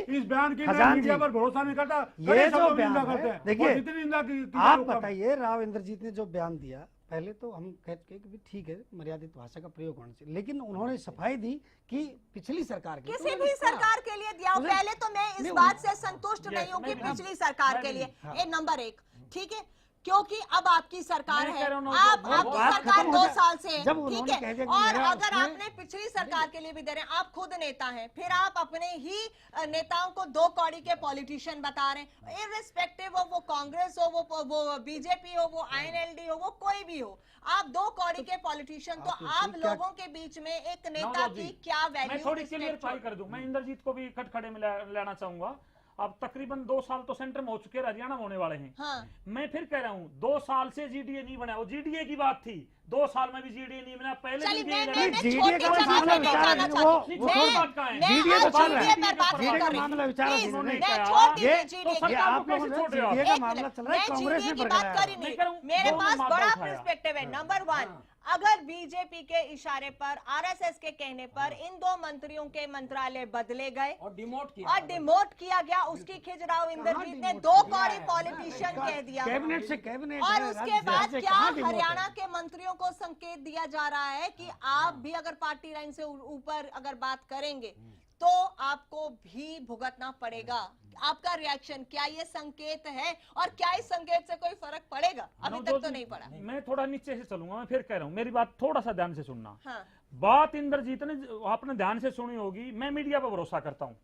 इस बयान की मीडिया पर भरोसा नहीं करता, ये जो बयान करते हैं। देखिए कितनी निंदा की आप बताइए, राव इंद्रजीत ने जो बयान दिया, पहले तो हम कहते हैं कि ठीक है मर्यादित भाषा का प्रयोग होना चाहिए, लेकिन उन्होंने सफाई दी कि पिछली सरकार के किसी भी सरकार के लिए दिया हो। पहले तो मैं इस बात से संतुष्ट नहीं हूँ कि पिछली सरकार के लिए, ये नंबर एक, ठीक है, क्योंकि अब आपकी सरकार है, आपकी सरकार 2 साल से है, ठीक है। और अगर आपने पिछली सरकार के लिए भी दे रहे हैं, आप खुद नेता हैं, फिर आप अपने ही नेताओं को 2 कौड़ी के पॉलिटिशियन बता रहे हैं, इररिस्पेक्टिव हो वो कांग्रेस हो, वो बीजेपी हो, वो INLD हो, वो कोई भी हो, आप 2 कौड़ी के पॉलिटिशियन। तो आप लोगों के बीच में एक नेता की क्या वैल्यू? मैं थोड़ी क्लियर कर दूं, मैं इंद्रजीत को भी खड़े में लेना चाहूंगा। अब तकरीबन 2 साल तो सेंटर में हो चुके, हरियाणा में होने वाले हैं। हाँ। मैं फिर कह रहा हूँ 2 साल से GDA नहीं बना, वो GDA की बात थी, 2 साल में भी GDA नहीं बना, पहले भी मैं GDA छोटी का मामला विचार नहीं, नहीं, वो बात का है, GDA तो पर बात नहीं कर रही। मामला विचार प्लीज, नहीं मैं छोटी ये GDA तो की सरकार को कैसे छोड़ रहे हो? GDA का मामला चल रहा है, मैं कांग्रेस GDA ने की बात कर ही नहीं नहीं, करूं, मेरे दोनों पास मामला बड़ा उठाया। पर्सपेक्टिव है। नंबर 1, अगर बीजेपी के इशारे पर, RSS के कहने पर इन 2 मंत्रियों के मंत्रालय बदले गए और डिमोट किया गया, उसकी खिज राव इंद्रजीत ने 2 कौड़ी पॉलिटिशियन कह दिया, कैबिनेट से कैबिनेट, और उसके बाद क्या हरियाणा के मंत्रियों को संकेत दिया जा रहा है कि आप भी अगर पार्टी लाइन से ऊपर अगर बात करेंगे तो आपको भी भुगतना पड़ेगा। आपका रिएक्शन, क्या ये संकेत है और क्या इस संकेत से कोई फर्क पड़ेगा? अभी तक तो नहीं पड़ा। मैं थोड़ा नीचे से चलूंगा, मैं फिर कह रहा हूँ, मेरी बात थोड़ा सा ध्यान से सुनना। हाँ। बात इंद्रजीत ने आपने ध्यान से सुनी होगी, मैं मीडिया पर भरोसा करता हूँ।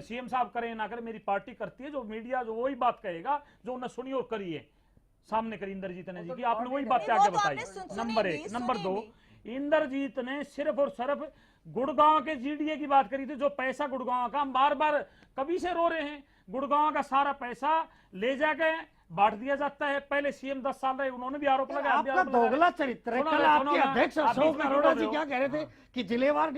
CM साहब करें ना करें, मेरी पार्टी करती है, जो मीडिया जो वही बात कहेगा जो उन्हें सुनी और करी है, सामने करी इंद्रजीत ने जी की, आपने वही बात आगे बताई। नंबर 1। नंबर 2, इंद्रजीत ने सिर्फ और सिर्फ गुड़गांव के GDA की बात करी थी, जो पैसा गुड़गांव का, हम बार बार कभी से रो रहे हैं, गुड़गांव का सारा पैसा ले जाके बांट दिया जाता है। पहले CM 10 साल रहे, उन्होंने भी आरोप लगाया। आपका दोगला चरित्र है। कल आपके अध्यक्ष अशोक अरोड़ा जी क्या कह रहे थे कि जिलेवार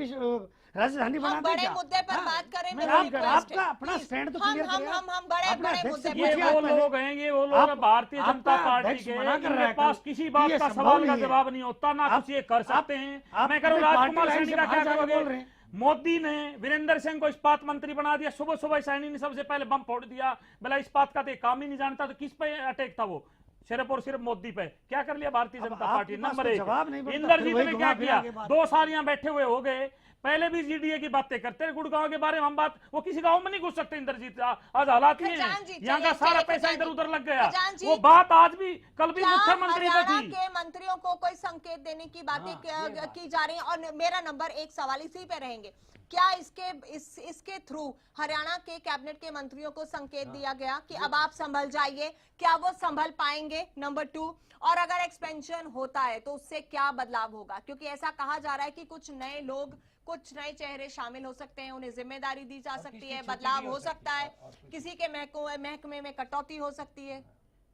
राजधानी बना बड़े मुद्दे पर बात करें, आपका अपना स्टैंड तो क्लियर करिए। हम बड़े मुद्दे ये वो लोग हैं, ये वो लोग हैं भारतीय जनता पार्टी के, इनके पास किसी बात का सवाल का जवाब नहीं होता, ना कुछ ये कर सकते हैं। मैं कह रहा हूँ राजकुमार सैनी का क्या करोगे? मोदी ने वीरेंद्र सिंह को इस्पात मंत्री बना दिया, सुबह सुबह सैनी ने सबसे पहले बम फोड़ दिया, बोला इस्पात का तो काम ही नहीं जानता। तो किस पे अटैक था वो? सिर्फ और सिर्फ मोदी पे। क्या कर लिया भारतीय जनता पार्टी? नंबर 1, इंद्रजीत ने क्या किया? 2 साल यहाँ बैठे हुए हो गए, पहले भी GDA की बातें करते हैं, गुड़गांव के बारे में हम बात, वो किसी गांव में नहीं घुस सकते इंद्रजीत। आज हालात ये हैं, यहाँ का सारा पैसा इधर उधर लग गया। वो बात आज भी, कल भी मुख्यमंत्री पे थी। के मंत्रियों को कोई संकेत देने की बातें की जा रही है, और मेरा नंबर 1 सवाल इसी पे रहेंगे, क्या इसके थ्रू हरियाणा के कैबिनेट के मंत्रियों को संकेत दिया गया कि अब आप संभल जाइए? क्या वो संभल पाएंगे? नंबर 2, और अगर एक्सपेंशन होता है तो उससे क्या बदलाव होगा? क्योंकि ऐसा कहा जा रहा है कि कुछ नए लोग, कुछ नए चेहरे शामिल हो सकते हैं, उन्हें जिम्मेदारी दी जा सकती है, बदलाव हो सकता है, किसी के महकमे में कटौती हो सकती है।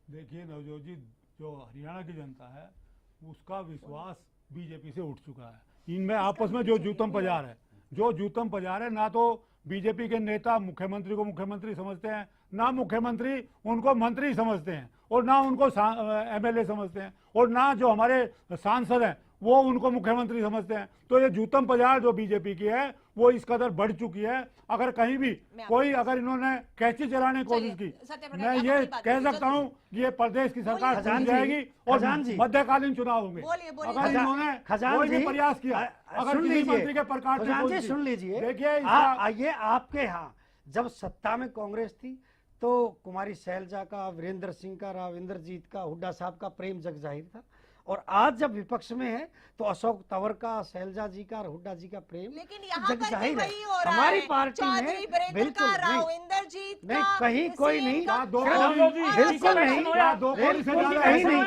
देखिए नवजोत जी, जो हरियाणा की जनता है उसका विश्वास बीजेपी से उठ चुका है। इनमें आपस में जो जूतम पजार है, ना तो बीजेपी के नेता मुख्यमंत्री को मुख्यमंत्री समझते हैं, ना मुख्यमंत्री उनको मंत्री समझते हैं, और ना उनको MLA समझते हैं, और ना जो हमारे सांसद हैं वो उनको मुख्यमंत्री समझते हैं। तो ये जूतम पजार जो बीजेपी की है वो इस कदर बढ़ चुकी है, अगर कहीं भी कोई अगर इन्होंने कैची चलाने की कोशिश की, मैं ये कह सकता हूँ कि ये प्रदेश की सरकार टूट जाएगी और मध्यकालीन चुनाव होंगे। अगर इन्होंने कोई भी प्रयास किया, अगर किसी मंत्री के प्रकार सुन लीजिए, देखिए ये आपके यहाँ जब सत्ता में कांग्रेस थी तो कुमारी शैलजा का, वीरेंद्र सिंह का, राव इंद्रजीत का, हुड्डा साहब का प्रेम जग जाहिर था, और आज जब विपक्ष में है तो अशोक तंवर का, शैलजा जी का और हुड्डा जी का प्रेम लेकिन यहाँ पर भी जाहिर है। वही हो रहा हमारी है। पार्टी में चौधरी वीरेंद्र बिल्कुल का, राव नहीं, इंद्रजीत नहीं का, कहीं कोई नहीं, का- दो बिल्कुल नहीं, बिल्कुल कहीं नहीं,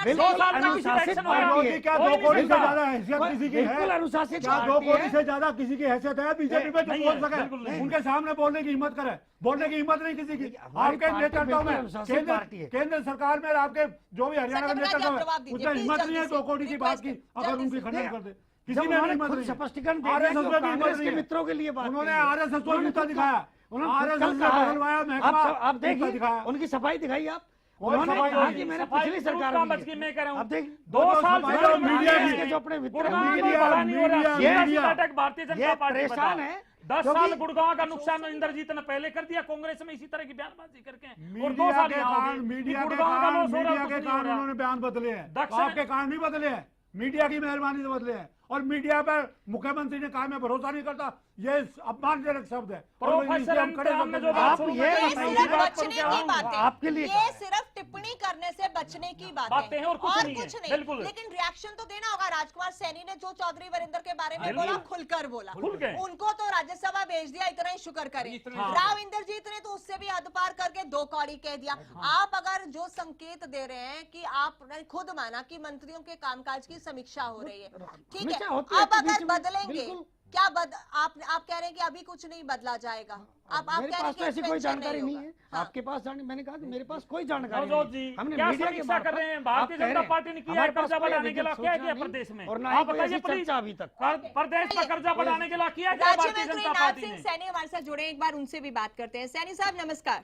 बिल्कुल अनुशासित पार्टी है, क्या 2 करोड़ से ज्यादा हैसियत किसी की है? बिल्कुल अनुशासित क्या 2 पार्टी करोड़ है। से ज्यादा किसी की हैसियत है बीजेपी में जो नहीं बोल है, सके? बिल्कुल नहीं। उनके सामने बोलने की हिम्मत करे, बोलने की हिम्मत नहीं किसी की। हमारी आपके पार्टी नेतृत्व में अनुशासित पार्टी है। केंद्र सरकार में आपके जो भी हरियाणा का सत्यव्रत जी, नेतृत्व आप है जवाब दीजिए, उसमें प्लीज हिम्मत नहीं जल्दी है से। 2 करोड़ की बात की, रिक्वेस्ट अगर जल्दी उनकी से। खंडन कर दे। किसी जब ने उन्होंने नहीं हिम्मत खुद नहीं है। स्पष्टीकरण दे दिया RSS कि वो में भी हिम्मत कांग्रेस नहीं के है। मित्रों के लिए बात उन्होंने की है। RSS को उन्होंने जूता खुद दिखाया, उन्होंने RSS खुद ने कहा बदलवाया है। महकमा, आप जूता देखिए दिखाया। उनकी सफाई दिखाई आप, कोई उन्होंने सफाई कहा नहीं कि है। मैंने सफाई पिछली जरूर सरकार काम में बच की गई, है। मैं कह रहा हूँ। आप देखिए 2 साल सफाई से और मीडिया मीडिया की- जो अपने मित्र गुड़गांव में मीडिया- बड़ा नहीं हो रहा। Media- 86 media- attack Bharatiya Janata ये पार्टी परेशान बताओ। है 10 क्योंकि- साल गुड़गांव का नुकसान इंद्रजीत ने पहले कर दिया कांग्रेस में इसी तरह की बयानबाजी करके, और 2 मीडिया साल के यहाँ हो कारण गए। मीडिया के गुड़गांव का कारण लॉस हो रहा, मीडिया कुछ के नहीं हो कारण रहा। उन्होंने बयान बदले हैं, दक्षिण- आपके कारण नहीं बदले हैं, मीडिया की मेहरबानी से बदले हैं। और मीडिया पर मुख्यमंत्री ने कहा मैं भरोसा नहीं करता, ये अपमानजनक शब्द है। और वो प्रोफेसर इसे हम खड़े इम्तिहान में शब्द जो में बात आप शुरू ये में ये कही, बताइए, सिर्फ बात पर बचने क्या की हूँ? बातें, आपके लिए ये सिर्फ टिप्पणी करने से बचने की बातें हैं और कुछ नहीं है, बिल्कुल। लेकिन रिएक्शन तो देना होगा। राजकुमार सैनी ने जो चौधरी वीरेंद्र के बारे में बिल्कुल। बोला, खुलकर बोला, खुल के। उनको तो राज्यसभा भेज दिया, इतना ही शुक्र करें। हाँ। राव इंद्रजीत ने तो उससे भी हद पार करके 2 कौड़ी कह दिया। आप अगर जो संकेत दे रहे हैं कि आपने खुद माना कि मंत्रियों के कामकाज की समीक्षा हो रही है, ठीक है, समीक्षा होती है अब तो अगर बीच में, बदलेंगे बिल्कुल। क्या आप कह रहे हैं कि अभी कुछ नहीं बदला जाएगा? आप मेरे कह रहे हैं पास कि तो ऐसी कोई expansion जानकारी नहीं होगा। है। हाँ। आपके पास मैंने कहा कि मेरे पास कोई जानकारी नवजोत नहीं जी, है। हमने क्या मीडिया के समीक्षा कर रहे हैं? भारतीय जनता पार्टी ने किया है कर्जा बढ़ाने के लिए, क्या किया प्रदेश में? और ना आप ही कोई बताइए ऐसी प्लीज। चर्चा अभी तक। प्रदेश में कर्जा बढ़ाने के लिए किया क्या राज्य भारतीय मंत्री जनता नाथ पार्टी सिंह ने? सैनी हमारे साथ जुड़े, एक बार उनसे भी बात करते हैं। सैनी साहब नमस्कार।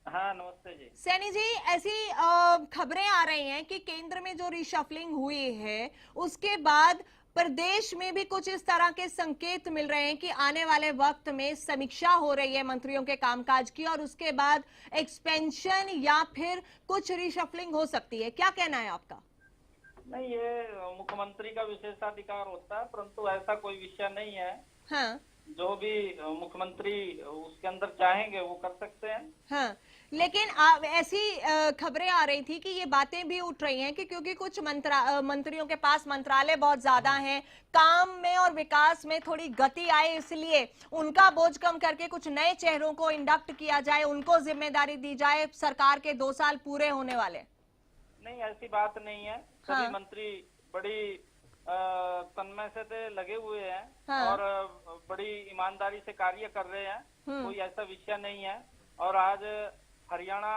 हाँ नमस्ते जी। सैनी जी, ऐसी खबरें आ रही हैं कि केंद्र में जो रिशफलिंग हुई है उसके बाद प्रदेश में भी कुछ इस तरह के संकेत मिल रहे हैं कि आने वाले वक्त में समीक्षा हो रही है मंत्रियों के कामकाज की, और उसके बाद एक्सपेंशन या फिर कुछ रिशफलिंग हो सकती है। क्या कहना है आपका? नहीं, ये मुख्यमंत्री का विशेषाधिकार होता है, परंतु ऐसा कोई विषय नहीं है। हाँ, जो भी मुख्यमंत्री उसके अंदर चाहेंगे वो कर सकते हैं। हाँ, लेकिन ऐसी खबरें आ रही थी कि ये बातें भी उठ रही हैं कि क्योंकि कुछ मंत्रियों के पास मंत्रालय बहुत ज्यादा हैं, काम में और विकास में थोड़ी गति आए, इसलिए उनका बोझ कम करके कुछ नए चेहरों को इंडक्ट किया जाए, उनको जिम्मेदारी दी जाए। सरकार के 2 साल पूरे होने वाले। नहीं, ऐसी बात नहीं है। हाँ। सभी मंत्री बड़ी तन्मय से लगे हुए हैं। हाँ। और बड़ी ईमानदारी से कार्य कर रहे हैं। कोई ऐसा विषय नहीं है। और आज हरियाणा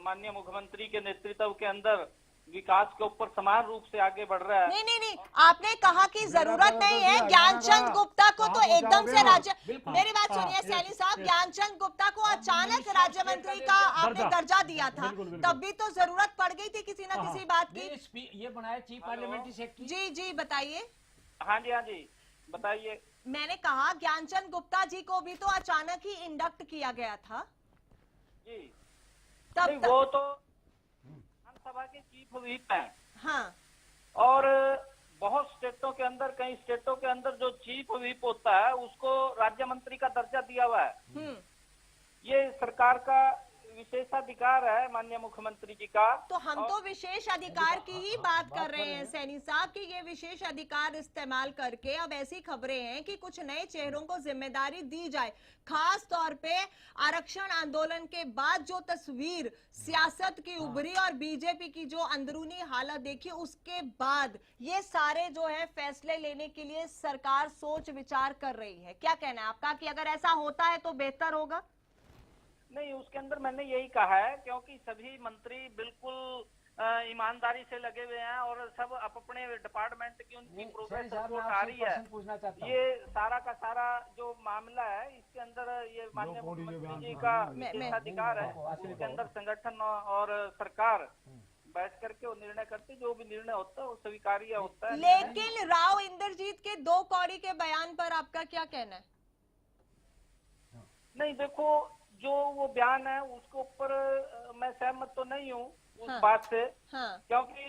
माननीय मुख्यमंत्री के नेतृत्व के अंदर विकास के ऊपर समान रूप से आगे बढ़ रहा है। नहीं, आपने कहा कि जरूरत नहीं है ज्ञानचंद गुप्ता को तो एकदम से राज्य, मेरी बात सुनिए सैनी साहब, ज्ञानचंद गुप्ता को अचानक राज्य मंत्री का आपने दर्जा दिया था, तब भी तो जरूरत पड़ गई थी किसी न किसी बात की। ये बनाया चीफ पार्लियामेंट्री सेक्रेटरी। जी बताइए। हाँ जी बताइए। मैंने कहा ज्ञानचंद गुप्ता जी को भी तो अचानक ही इंडक्ट किया गया था जी। तब वो तो विधानसभा के चीफ व्हिप हैं। हाँ। और बहुत स्टेटों के अंदर, कई स्टेटों के अंदर जो चीफ व्हिप होता है उसको राज्य मंत्री का दर्जा दिया हुआ है। ये सरकार का विशेषाधिकार है माननीय मुख्यमंत्री जी का। तो हम तो विशेष अधिकार की ही बात कर रहे हैं सैनी साहब कि ये विशेष अधिकार इस्तेमाल करके अब ऐसी खबरें हैं कि कुछ नए चेहरों को जिम्मेदारी दी जाए। खास तौर पे आरक्षण आंदोलन के बाद जो तस्वीर सियासत की उभरी और बीजेपी की जो अंदरूनी हालत देखी, उसके बाद ये सारे जो है फैसले लेने के लिए सरकार सोच विचार कर रही है। क्या कहना है आपका कि अगर ऐसा होता है तो बेहतर होगा? नहीं, उसके अंदर मैंने यही कहा है क्योंकि सभी मंत्री बिल्कुल ईमानदारी से लगे हुए हैं और सब अपने डिपार्टमेंट की उनकी प्रोग्रेस रिपोर्ट आ रही है। ये सारा का सारा जो मामला है इसके अंदर ये माननीय मुख्यमंत्री जी का विशेषाधिकार है। इसके अंदर संगठन और सरकार बैठ करके वो निर्णय करती, जो भी निर्णय होता है वो स्वीकार्य होता है। लेकिन राव इंद्रजीत के 2 कौड़ी के बयान पर आपका क्या कहना है? नहीं, देखो जो वो बयान है उसके ऊपर मैं सहमत तो नहीं हूँ उस बात से। क्योंकि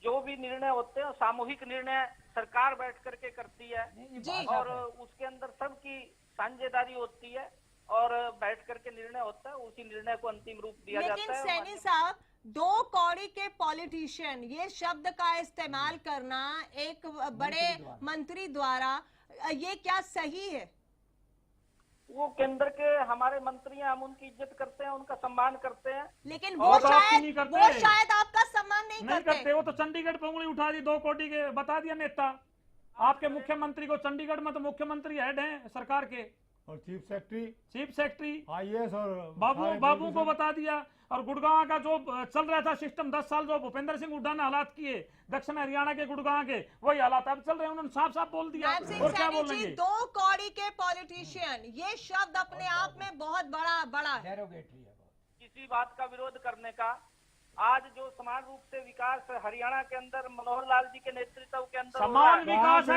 जो भी निर्णय होते हैं सामूहिक निर्णय सरकार बैठ करके करती है जी। और उसके अंदर सबकी साझेदारी होती है और बैठ करके निर्णय होता है, उसी निर्णय को अंतिम रूप दिया जाता है। लेकिन सैनी साहब, दो कौड़ी के पॉलिटिशियन, ये शब्द का इस्तेमाल करना एक बड़े मंत्री द्वारा, ये क्या सही है? वो केंद्र के हमारे मंत्री हैं, हम उनकी इज्जत करते हैं, उनका सम्मान करते हैं, लेकिन वो शायद आपका सम्मान नहीं करते। वो तो चंडीगढ़ पे उंगली उठा दी, 2 कोटी के बता दिया नेता। आपके मुख्यमंत्री को चंडीगढ़ में तो मुख्यमंत्री हेड हैं सरकार के, और चीफ सेक्रेटरी IAS और बाबू को बता दिया। और गुड़गांव का जो चल रहा था सिस्टम 10 साल, जो भूपेंद्र सिंह हुड्डा ने हालात किए दक्षिण हरियाणा के गुड़गांव के, वही हालात अब चल रहे हैं। उन्होंने साफ साफ बोल दिया। और क्या बोलेंगे? 2 कौड़ी के पॉलिटिशियन, ये शब्द अपने आप में बहुत बड़ा है। किसी बात का विरोध करने का, आज जो समान रूप से विकास हरियाणा के अंदर मनोहर लाल जी के नेतृत्व के अंदर समान विकास है,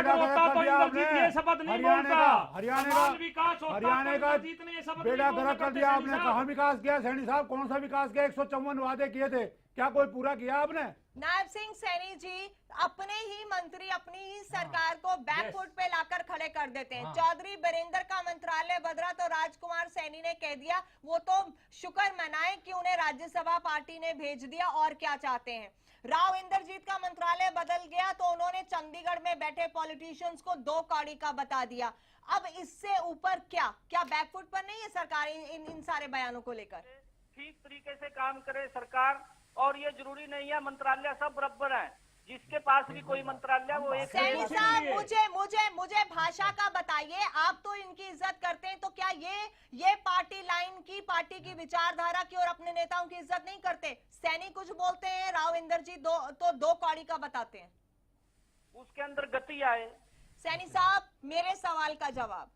ये शब्द नहीं बोलता। हरियाणा का बेड़ा गर्क कर दिया आपने। कहाँ विकास किया सैनी साहब? कौन सा विकास किया? 154 वादे किए थे, क्या कोई पूरा किया आपने? नायब सिंह सैनी जी अपने ही मंत्री अपनी ही सरकार को बैकफुट पे लाकर खड़े कर देते हैं। चौधरी बीरेंद्र का मंत्रालय बदला तो राजकुमार सैनी ने कह दिया वो तो शुक्र मनाएं कि उन्हें राज्यसभा पार्टी ने भेज दिया, और क्या चाहते हैं। राव इंद्रजीत का मंत्रालय बदल गया तो उन्होंने चंडीगढ़ में बैठे पॉलिटिशियंस को 2 कौड़ी का बता दिया। अब इससे ऊपर क्या बैकफुट पर नहीं है सरकार इन सारे बयानों को लेकर? ठीक तरीके से काम करे सरकार, और ये जरूरी नहीं है मंत्रालय सब बराबर है। जिसके पास भी कोई मंत्रालय वो एक। सैनी साहब मुझे भाषा का बताइए, आप तो इनकी इज्जत करते हैं, तो क्या ये पार्टी लाइन की, पार्टी की विचारधारा की और अपने नेताओं की इज्जत नहीं करते? सैनी कुछ बोलते हैं, राव इंद्रजीत तो 2 कौड़ी का बताते हैं। उसके अंदर गति आए। सैनी साहब मेरे सवाल का जवाब।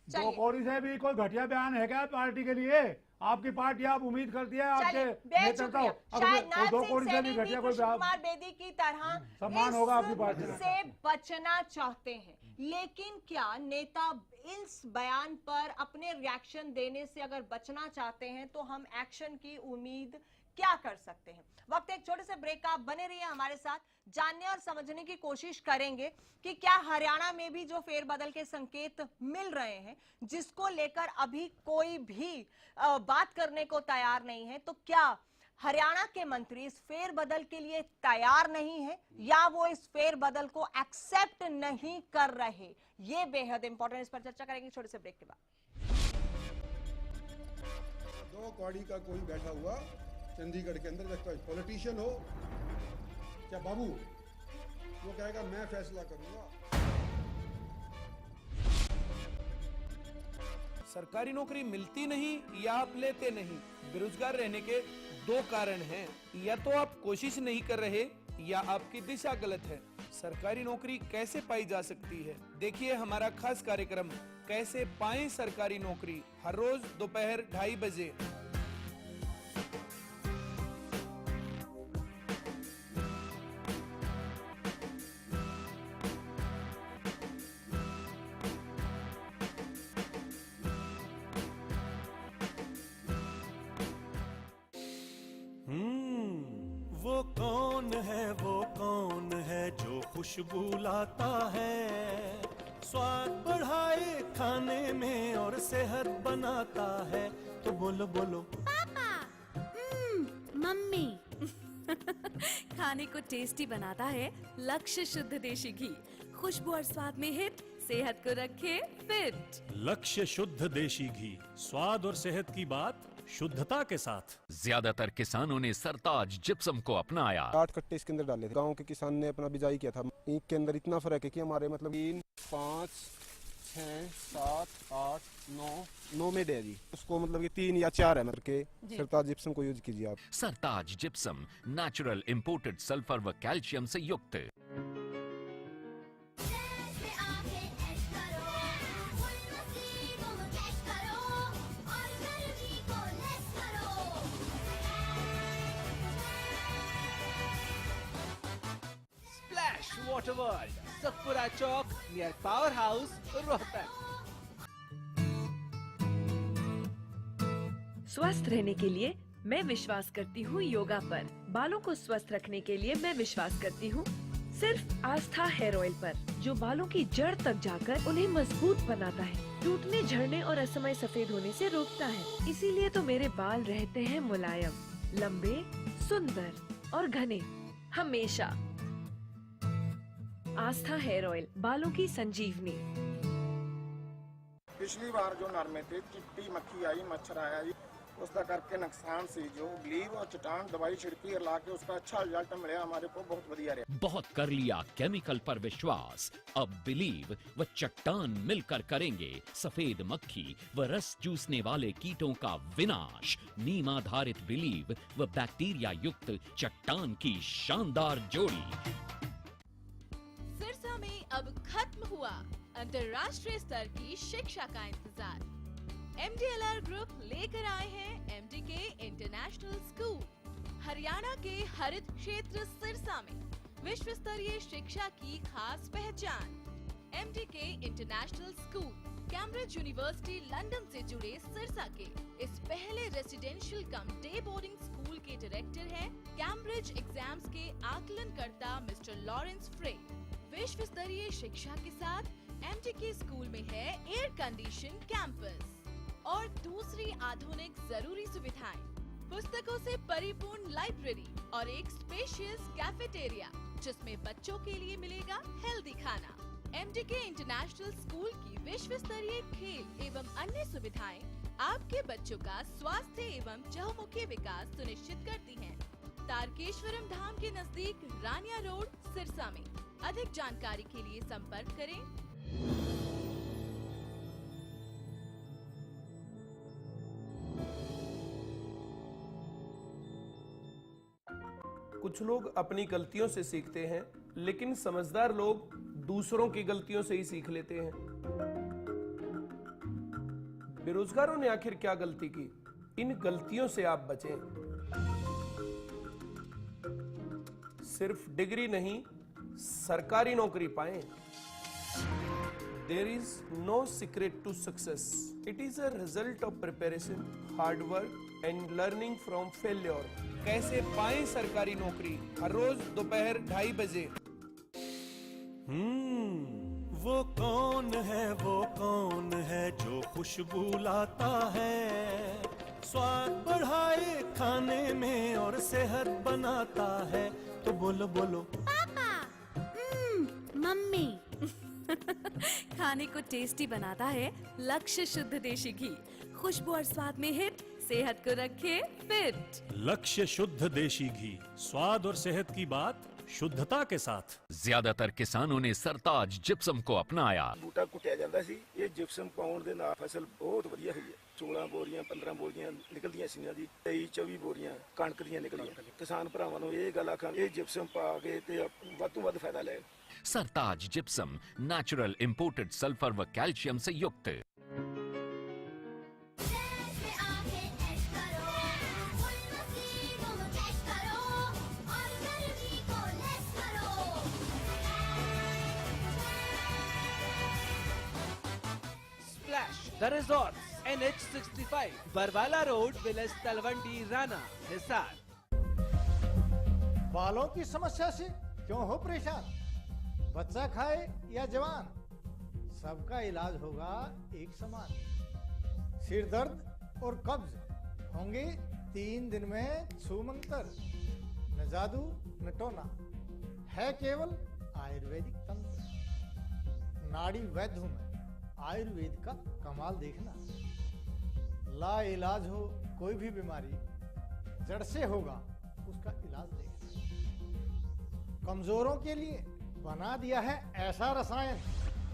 2 कौड़ी से भी कोई घटिया बयान है क्या पार्टी के लिए? आपकी पार्टी आप उम्मीद करती है आपके नेतृत्व, शायद नायब सिंह सैनी भी कृष्ण कुमार बेदी की तरह सम्मान होगा आपकी पार्टी से बचना चाहते हैं, लेकिन क्या नेता इस बयान पर अपने रिएक्शन देने से अगर बचना चाहते हैं तो हम एक्शन की उम्मीद क्या कर सकते हैं? वक्त एक छोटे से ब्रेक का, आप बने रहिए हमारे साथ, जानने और समझने की कोशिश करेंगे कि क्या हरियाणा में भी जो फेरबदल के संकेत मिल रहे हैं, जिसको लेकर अभी कोई भी बात करने को तैयार नहीं है, तो क्या हरियाणा के मंत्री इस फेरबदल के लिए तैयार नहीं है या वो इस फेरबदल को एक्सेप्ट नहीं कर रहे? ये बेहद इंपॉर्टेंट, इस पर चर्चा करेंगे छोटे से ब्रेक के बाद। 2 कौड़ी का कोई बैठा हुआ चंडीगढ़ के अंदर, कोई पॉलिटिशियन हो क्या बाबू, वो कहेगा मैं फैसला करूंगा। सरकारी नौकरी मिलती नहीं या आप लेते नहीं, बेरोजगार रहने के 2 कारण हैं। या तो आप कोशिश नहीं कर रहे या आपकी दिशा गलत है। सरकारी नौकरी कैसे पाई जा सकती है, देखिए हमारा खास कार्यक्रम कैसे पाएं सरकारी नौकरी, हर रोज दोपहर 2:30 बजे। वो कौन है जो खुशबू लाता है, स्वाद बढ़ाए खाने में और सेहत बनाता है। तो बोलो बोलो पापा, मम्मी। खाने को टेस्टी बनाता है लक्ष्य शुद्ध देशी घी, खुशबू और स्वाद में हिट, सेहत को रखे फिट। लक्ष्य शुद्ध देशी घी, स्वाद और सेहत की बात शुद्धता के साथ। ज्यादातर किसानों ने सरताज जिप्सम को अपनाया। 8 कट्टे इसके अंदर डाले थे। गांव के किसान ने अपना बिजाई किया था। ईंट के अंदर इतना फर्क है कि हमारे मतलब 3, 5, 6, 7, 8, 9 में दे जी उसको, मतलब कि 3 या 4 है मतलब के सरताज जिप्सम को यूज कीजिए आप। सरताज जिप्सम नेचुरल इंपोर्टेड सल्फर व कैल्शियम से युक्त। वाटर वर्ल्ड, सतपुरा चौक नियर पावर हाउस, रोहतक। स्वस्थ रहने के लिए मैं विश्वास करती हूँ योगा पर। बालों को स्वस्थ रखने के लिए मैं विश्वास करती हूँ सिर्फ आस्था हेयर ऑयल पर, जो बालों की जड़ तक जाकर उन्हें मजबूत बनाता है, टूटने, झड़ने और असमय सफेद होने से रोकता है। इसीलिए तो मेरे बाल रहते हैं मुलायम, लंबे, सुंदर और घने हमेशा। आस्था हेयर ऑयल, बालों की संजीवनी। पिछली बार जो नरमे थे चिट्टी मक्खी आई, मच्छर आया जी, उसका करके नुकसान से जो ग्लीव और चटान दवाई छिड़की ला के उसका अच्छा रिजल्ट मिले, हमारे को बहुत बढ़िया रहा। बहुत कर लिया केमिकल पर विश्वास, अब बिलीव व चट्टान मिलकर करेंगे सफेद मक्खी व रस चूसने वाले कीटों का विनाश। नीम आधारित बिलीव व बैक्टीरिया युक्त चट्टान की शानदार जोड़ी। सिरसा में अब खत्म हुआ अंतर्राष्ट्रीय स्तर की शिक्षा का इंतजार। MDLR ग्रुप लेकर आए हैं MDK इंटरनेशनल स्कूल। हरियाणा के हरित क्षेत्र सिरसा में विश्व स्तरीय शिक्षा की खास पहचान। MDK international school Cambridge university London से जुड़े सिरसा के इस पहले रेसिडेंशियल कम डे बोर्डिंग स्कूल के डायरेक्टर हैं कैम्ब्रिज एग्जाम्स के आकलनकर्ता मिस्टर लॉरेंस फ्रे। विश्व स्तरीय शिक्षा के साथ MDK स्कूल में है एयर कंडीशन कैंपस और दूसरी आधुनिक जरूरी सुविधाएं, पुस्तकों से परिपूर्ण लाइब्रेरी और एक स्पेशियस कैफेटेरिया जिसमें बच्चों के लिए मिलेगा हेल्दी खाना। MDK इंटरनेशनल स्कूल की विश्व स्तरीय खेल एवं अन्य सुविधाएं आपके बच्चों का स्वास्थ्य एवं चहुमुखी विकास सुनिश्चित करती हैं। तारकेश्वरम धाम के नजदीक रानिया रोड सिरसा में। अधिक जानकारी के लिए संपर्क करें। कुछ लोग अपनी गलतियों से सीखते हैं, लेकिन समझदार लोग दूसरों की गलतियों से ही सीख लेते हैं। बेरोजगारों ने आखिर क्या गलती की? इन गलतियों से आप बचें। सिर्फ डिग्री नहीं, सरकारी नौकरी पाएं। There is no secret to success. It is a result of preparation, hard work and learning from failure. कैसे पाएं सरकारी नौकरी? हर रोज दोपहर 2:30 बजे। वो कौन है जो खुशबू लाता है, स्वाद बढ़ाए खाने में और सेहत बनाता है। तो बोलो बोलो पापा, मम्मी। खाने को टेस्टी बनाता है लक्ष्य शुद्ध देशी घी। खुशबू और स्वाद में हिट, सेहत को रखे फिट। लक्ष्य शुद्ध देशी घी, स्वाद और सेहत की बात शुद्धता के साथ। ज्यादातर किसानों ने सरताज जिप्सम को अपनाया। बूटा कुटिया जाता सी, ये जिप्सम पाउंड दे नाल फसल बहुत बढ़िया हुई है। 16 बोरियां 15 बोरियां निकलदियां सीਆਂ जी, 23-24 बोरियां कणक ਦੀਆਂ ਨਿਕਲੀਆਂ। ਕਿਸਾਨ ਭਰਾਵਾਂ ਨੂੰ ਇਹ ਗੱਲ ਆਖਾਂ, ਇਹ ਜਿਪਸਮ ਪਾ ਕੇ ਤੇ ਵੱਧ ਤੋਂ ਵੱਧ ਫਾਇਦਾ ਲੈ। सरताज जिप्सम नेचुरल इंपोर्टेड सल्फर व कैल्शियम से युक्त। Splash, the resorts, NH65, Barwala road, village Talwandi, Rana, Hisar. बालों की समस्या से क्यों हो परेशान? बच्चा खाए या जवान, सबका इलाज होगा एक समान। सिर दर्द और कब्ज होंगे 3 दिन में छूमंतर। न जादू न टोना, है केवल आयुर्वेदिक तंत्र। नाड़ी वैद्य हूं मैं, आयुर्वेद का कमाल देखना। ला इलाज हो कोई भी बीमारी, जड़ से होगा उसका इलाज देखना। कमजोरों के लिए बना दिया है ऐसा रसायन,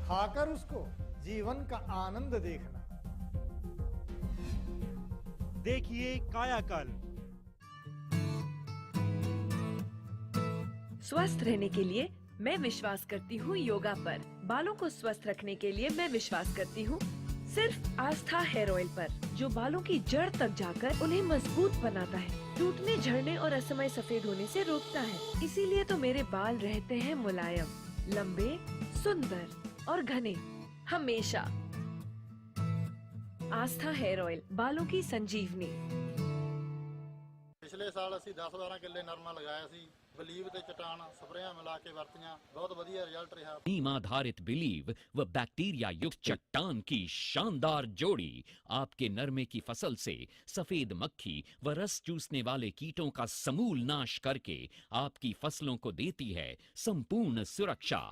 खाकर उसको जीवन का आनंद देखना। देखिए कायाकल्प। स्वस्थ रहने के लिए मैं विश्वास करती हूँ योगा पर। बालों को स्वस्थ रखने के लिए मैं विश्वास करती हूँ सिर्फ आस्था हेयर ऑयल पर, जो बालों की जड़ तक जाकर उन्हें मजबूत बनाता है, टूटने, झड़ने और असमय सफेद होने से रोकता है। इसीलिए तो मेरे बाल रहते हैं मुलायम, लंबे, सुंदर और घने हमेशा। आस्था हेयर ऑयल, बालों की संजीवनी। ਪਿਛਲੇ ਸਾਲ ਅਸੀਂ 10-12 ਕਿੱਲੇ ਨਰਮਾ ਲਗਾਇਆ ਸੀ। ਬਲੀਵ ਤੇ ਚਟਾਨ ਸਪਰੇਆਂ ਮਿਲਾ के ਵਰਤੀਆਂ, बहुत ਵਧੀਆ रिजल्ट रहा। नीम आधारित बिलीव व बैक्टीरिया युक्त चट्टान की शानदार जोड़ी आपके नरमे की फसल से सफेद मक्खी व रस चूसने वाले कीटों का समूल नाश करके आपकी फसलों को देती है संपूर्ण सुरक्षा।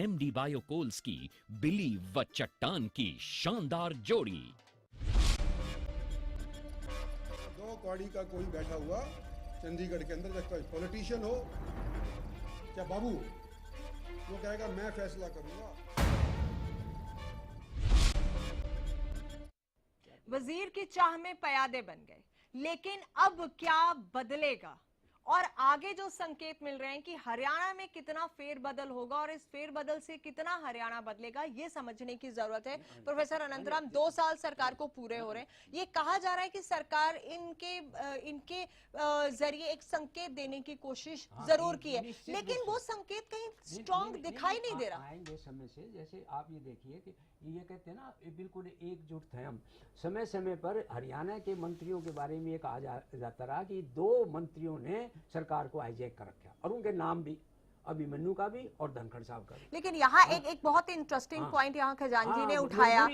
MD बायोकोल्स की बिलीव व चट्टान की शानदार जोड़ी। दो कौड़ी का कोई बैठा हुआ चंडीगढ़ के अंदर, कोई पॉलिटिशियन हो क्या बाबू, वो कहेगा मैं फैसला करूंगा। वजीर की चाह में पयादे बन गए, लेकिन अब क्या बदलेगा और आगे जो संकेत मिल रहे हैं कि हरियाणा में कितना फेरबदल होगा और इस फेरबदल से कितना हरियाणा बदलेगा, ये समझने की जरूरत है। प्रोफेसर अनंतराम, 2 साल सरकार को पूरे हो रहे हैं, ये कहा जा रहा है कि सरकार इनके जरिए एक संकेत देने की कोशिश जरूर की है, लेकिन वो संकेत कहीं स्ट्रॉन्ग दिखाई नहीं दे रहा। आएंगे समय से, जैसे आप ये देखिए कि ये कहते हैं ना, बिल्कुल एकजुट थे हम। समय समय पर हरियाणा के मंत्रियों के बारे में ये कहा जाता रहा कि 2 मंत्रियों ने सरकार को हाईजैक कर रखा, और उनके नाम भी, अभिमन्यु का भी और धनखड़ साहब का भी। लेकिन यहाँ एक बहुत इंटरेस्टिंग पॉइंट यहाँ खजांची ने उठाया